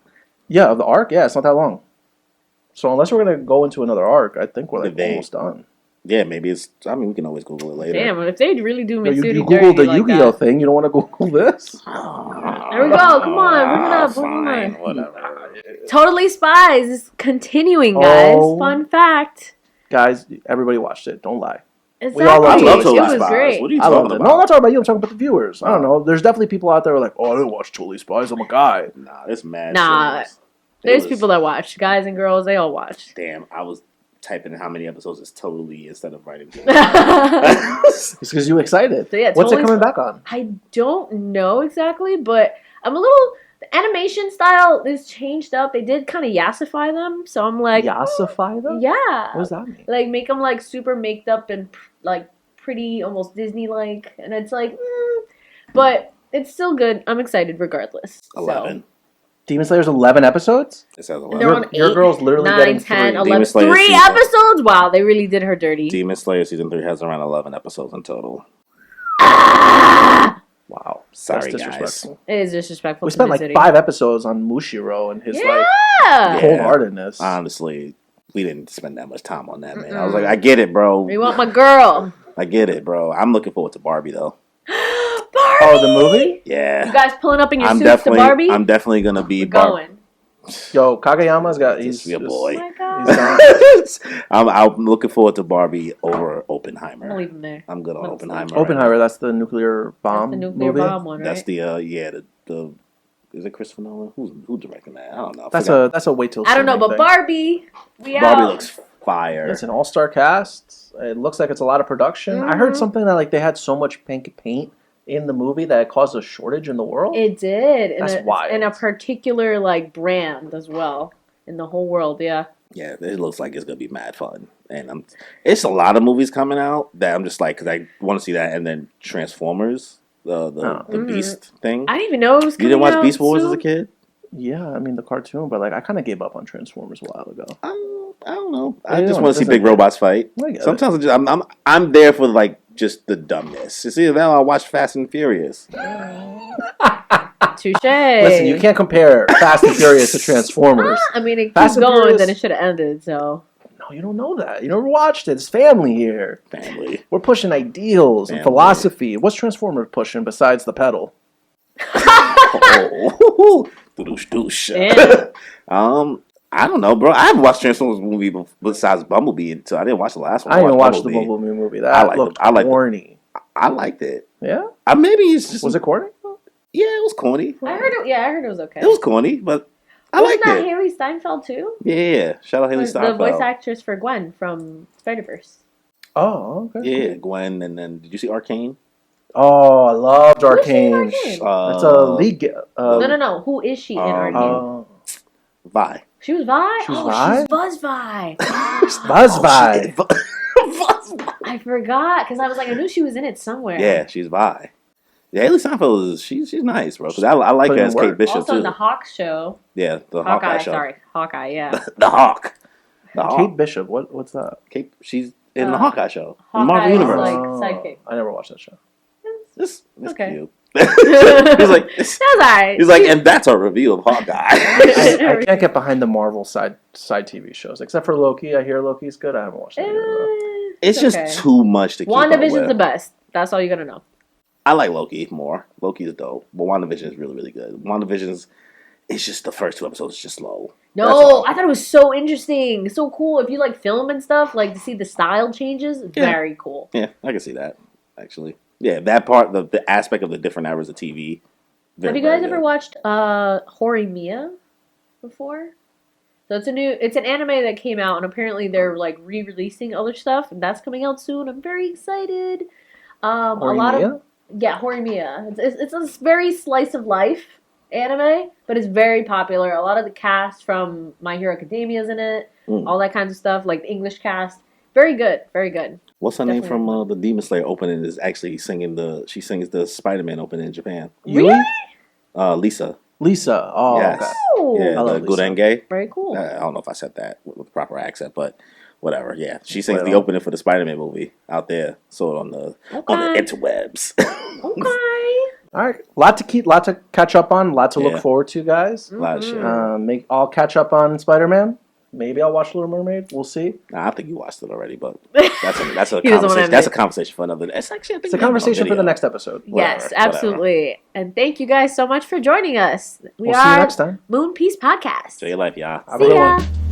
Speaker 1: Yeah, of the arc? Yeah, it's not that long. So unless we're going to go into another arc, I think we're like almost done.
Speaker 2: Yeah, maybe it's... I mean, we can always Google it later.
Speaker 3: Damn, if they really do Mitsuri
Speaker 1: you Googled the Yu-Gi-Oh thing. You don't want to Google this?
Speaker 3: There we go. Come on. Bring it up.
Speaker 2: Whatever.
Speaker 3: Totally Spies is continuing, guys. Fun fact.
Speaker 1: Guys, everybody watched it. Don't lie.
Speaker 3: Exactly.
Speaker 1: We all
Speaker 2: I love
Speaker 3: Totally
Speaker 2: Totally Spies.
Speaker 3: Great.
Speaker 2: What are you
Speaker 1: I
Speaker 2: talking
Speaker 1: loved it.
Speaker 2: about?
Speaker 1: No, I'm not talking about you. I'm talking about the viewers. I don't know. There's definitely people out there who are like, oh, I didn't watch Totally Spies. I'm a guy.
Speaker 2: Nah, it's mad.
Speaker 3: Nah. There's people that watch. Guys and girls, they all watch.
Speaker 2: Damn, I was typing in how many episodes is Totally instead of writing.
Speaker 1: It's because you're excited.
Speaker 3: So yeah,
Speaker 1: what's
Speaker 3: Totally
Speaker 1: it coming back on?
Speaker 3: I don't know exactly, but I'm a little... The animation style is changed up. They did kind of yassify them, so I'm like...
Speaker 1: Yassify them?
Speaker 3: Yeah.
Speaker 1: What does that mean?
Speaker 3: Like, make them, like, super maked up and, like, pretty, almost Disney-like. And it's like, But it's still good. I'm excited regardless.
Speaker 2: 11.
Speaker 3: So.
Speaker 1: Demon Slayer's 11 episodes?
Speaker 2: It says 11.
Speaker 3: They're on 8,
Speaker 1: your girl's literally
Speaker 3: 9,
Speaker 1: getting
Speaker 3: 10,
Speaker 1: 3.
Speaker 3: 11. 3 episodes? Wow, they really did her dirty.
Speaker 2: Demon Slayer Season 3 has around 11 episodes in total.
Speaker 1: Wow.
Speaker 2: Sorry,
Speaker 1: That's
Speaker 2: guys.
Speaker 1: disrespectful.
Speaker 3: It is disrespectful.
Speaker 1: We spent like 5 episodes on Mushiro and his like cold-heartedness.
Speaker 2: Honestly, we didn't spend that much time on that, man. I was like, I get it, bro.
Speaker 3: We want my girl.
Speaker 2: I get it, bro. I'm looking forward to Barbie, though.
Speaker 3: Barbie!
Speaker 1: Oh, the movie?
Speaker 2: Yeah.
Speaker 3: You guys pulling up in your suits to Barbie?
Speaker 2: I'm definitely going to be
Speaker 3: going.
Speaker 1: Yo, Kageyama's got... He's
Speaker 2: a boy.
Speaker 3: Oh my God.
Speaker 2: I'm looking forward to Barbie over Oppenheimer.
Speaker 3: I'll leave him there.
Speaker 2: I'm good on Oppenheimer.
Speaker 1: Oppenheimer, that's the nuclear bomb
Speaker 3: That's the nuclear
Speaker 1: movie?
Speaker 3: bomb one, right?
Speaker 2: That's the is it Christopher Nolan? Who's directing that? I don't know.
Speaker 1: That's a wait till
Speaker 3: I don't know, but
Speaker 1: thing.
Speaker 3: Barbie,
Speaker 2: Barbie
Speaker 3: out.
Speaker 2: looks fire.
Speaker 1: It's an all-star cast. It looks like it's a lot of production. I heard something that like they had so much pink paint in the movie that it caused a shortage in the world.
Speaker 3: It did.
Speaker 1: That's wild.
Speaker 3: And a particular like brand as well in the whole world. Yeah.
Speaker 2: Yeah, it looks like it's gonna be mad fun, and it's a lot of movies coming out that I'm just like, because I want to see that, and then Transformers, the Beast thing.
Speaker 3: I didn't even know it was.
Speaker 2: You didn't watch Beast Wars
Speaker 3: soon.
Speaker 2: as a kid?
Speaker 1: Yeah, I mean the cartoon, but like I kind of gave up on Transformers a while ago.
Speaker 2: I don't know. I just want to see big robots fight.
Speaker 1: I get
Speaker 2: Sometimes I'm there for like just the dumbness. It's either that or I watch Fast and Furious.
Speaker 3: Touche.
Speaker 1: Listen, you can't compare Fast and Furious to Transformers.
Speaker 3: I mean, it
Speaker 1: Fast
Speaker 3: keeps
Speaker 1: and
Speaker 3: going,
Speaker 1: Furious-
Speaker 3: then it should have ended. So
Speaker 1: No, you don't know that. You never watched it. It's family here.
Speaker 2: Family.
Speaker 1: We're pushing ideals and
Speaker 2: Family.
Speaker 1: philosophy. What's Transformers pushing besides the pedal?
Speaker 2: Oh, doosh doosh.
Speaker 3: Damn.
Speaker 2: I don't know, bro. I haven't watched Transformers movie besides Bumblebee until I didn't watch the last one.
Speaker 1: I didn't watch the Bumblebee movie. That looked corny.
Speaker 2: I liked it.
Speaker 1: Yeah?
Speaker 2: Maybe it's just
Speaker 1: Was it corny?
Speaker 2: Yeah, it was corny.
Speaker 3: I heard it. Yeah, I heard it was okay.
Speaker 2: It was corny, but I
Speaker 3: Wasn't
Speaker 2: liked
Speaker 3: that
Speaker 2: it.
Speaker 3: Haley Steinfeld too?
Speaker 2: Yeah. Shout out Haley
Speaker 3: Was the
Speaker 2: Steinfeld.
Speaker 3: voice actress for Gwen from Spider-Verse.
Speaker 1: Oh, okay.
Speaker 2: Yeah, Gwen, and then did you see Arcane?
Speaker 1: Oh, I loved
Speaker 3: Who's she in
Speaker 1: Arcane.
Speaker 3: Arcane?
Speaker 1: That's a league.
Speaker 3: No. Who is she in Arcane?
Speaker 1: Oh.
Speaker 2: Vi.
Speaker 3: She was Vi?
Speaker 1: She was
Speaker 3: oh,
Speaker 1: Vi?
Speaker 3: she's Buzz Vi.
Speaker 1: Buzzby.
Speaker 3: I forgot, because I was like, I knew she was in it somewhere.
Speaker 2: Yeah, she's Vi. Yeah, Haley Steinfeld she's nice, bro. Because I like
Speaker 1: Put
Speaker 2: her
Speaker 1: in
Speaker 2: as
Speaker 1: work.
Speaker 2: Kate Bishop
Speaker 3: Also
Speaker 2: too.
Speaker 3: in the Hawk show.
Speaker 2: Yeah, the Hawkeye show.
Speaker 3: Sorry. Hawkeye, yeah.
Speaker 2: The Hawk. The
Speaker 1: Kate
Speaker 2: Hawk.
Speaker 1: Bishop. What's that?
Speaker 2: Kate, she's in the Hawkeye show. In
Speaker 3: Hawkeye
Speaker 2: Marvel
Speaker 3: is
Speaker 2: Universe.
Speaker 3: like sidekick.
Speaker 1: I never watched that show.
Speaker 2: It's
Speaker 3: Okay.
Speaker 2: cute.
Speaker 3: That's
Speaker 2: like,
Speaker 3: alright.
Speaker 2: he's like, and that's our review of Hawkeye.
Speaker 1: I can't get behind the Marvel side TV shows, except for Loki. I hear Loki's good. I haven't watched it either, though.
Speaker 2: It's just
Speaker 3: okay.
Speaker 2: too much to keep up
Speaker 3: WandaVision's
Speaker 2: with.
Speaker 3: the best. That's all you gotta know.
Speaker 2: I like Loki more. Loki is dope, but WandaVision is really, really good. WandaVision's it's just the first 2 episodes is just slow. That's
Speaker 3: No,
Speaker 2: all.
Speaker 3: I thought it was so interesting, so cool. If you like film and stuff, like to see the style changes, very cool.
Speaker 2: Yeah, I can see that actually. Yeah, that part, the aspect of the different hours of TV.
Speaker 3: Have you guys ever watched Horimiya before? So it's an anime that came out, and apparently they're like re-releasing other stuff, and that's coming out soon. I'm very excited. A lot of Horimiya. It's a very slice of life anime, but it's very popular. A lot of the cast from My Hero Academia is in it, all that kinds of stuff, like the English cast. Very good, very good.
Speaker 2: What's her name from the Demon Slayer opening is actually singing she sings the Spider-Man opening in Japan.
Speaker 1: Yui?
Speaker 2: Lisa.
Speaker 1: Lisa. Oh,
Speaker 2: Yes.
Speaker 1: okay.
Speaker 2: Yeah,
Speaker 1: I love
Speaker 2: the
Speaker 1: Lisa.
Speaker 2: Gurenge.
Speaker 3: Very cool.
Speaker 2: I don't know if I said that with the proper accent, but whatever. Yeah, she sings
Speaker 1: Right
Speaker 2: the
Speaker 1: on.
Speaker 2: opening for the Spider-Man movie out there. So on the interwebs.
Speaker 3: Okay.
Speaker 1: All right, lot to catch up on, lot to
Speaker 2: Yeah.
Speaker 1: look forward to, guys.
Speaker 2: A lot of shit.
Speaker 1: I'll catch up on Spider-Man. Maybe I'll watch Little Mermaid. We'll see.
Speaker 2: Nah, I think you watched it already, but that's a
Speaker 3: He doesn't wanna
Speaker 2: conversation.
Speaker 3: admit.
Speaker 2: That's a conversation for another. It's actually
Speaker 1: It's a conversation for the next episode.
Speaker 3: Yes,
Speaker 2: Whatever.
Speaker 3: absolutely. And thank you guys so much for joining us.
Speaker 1: We'll see you next time.
Speaker 3: Moon Peace Podcast.
Speaker 2: Enjoy your life, y'all.
Speaker 1: Have a
Speaker 3: See
Speaker 1: good
Speaker 3: ya.
Speaker 1: one.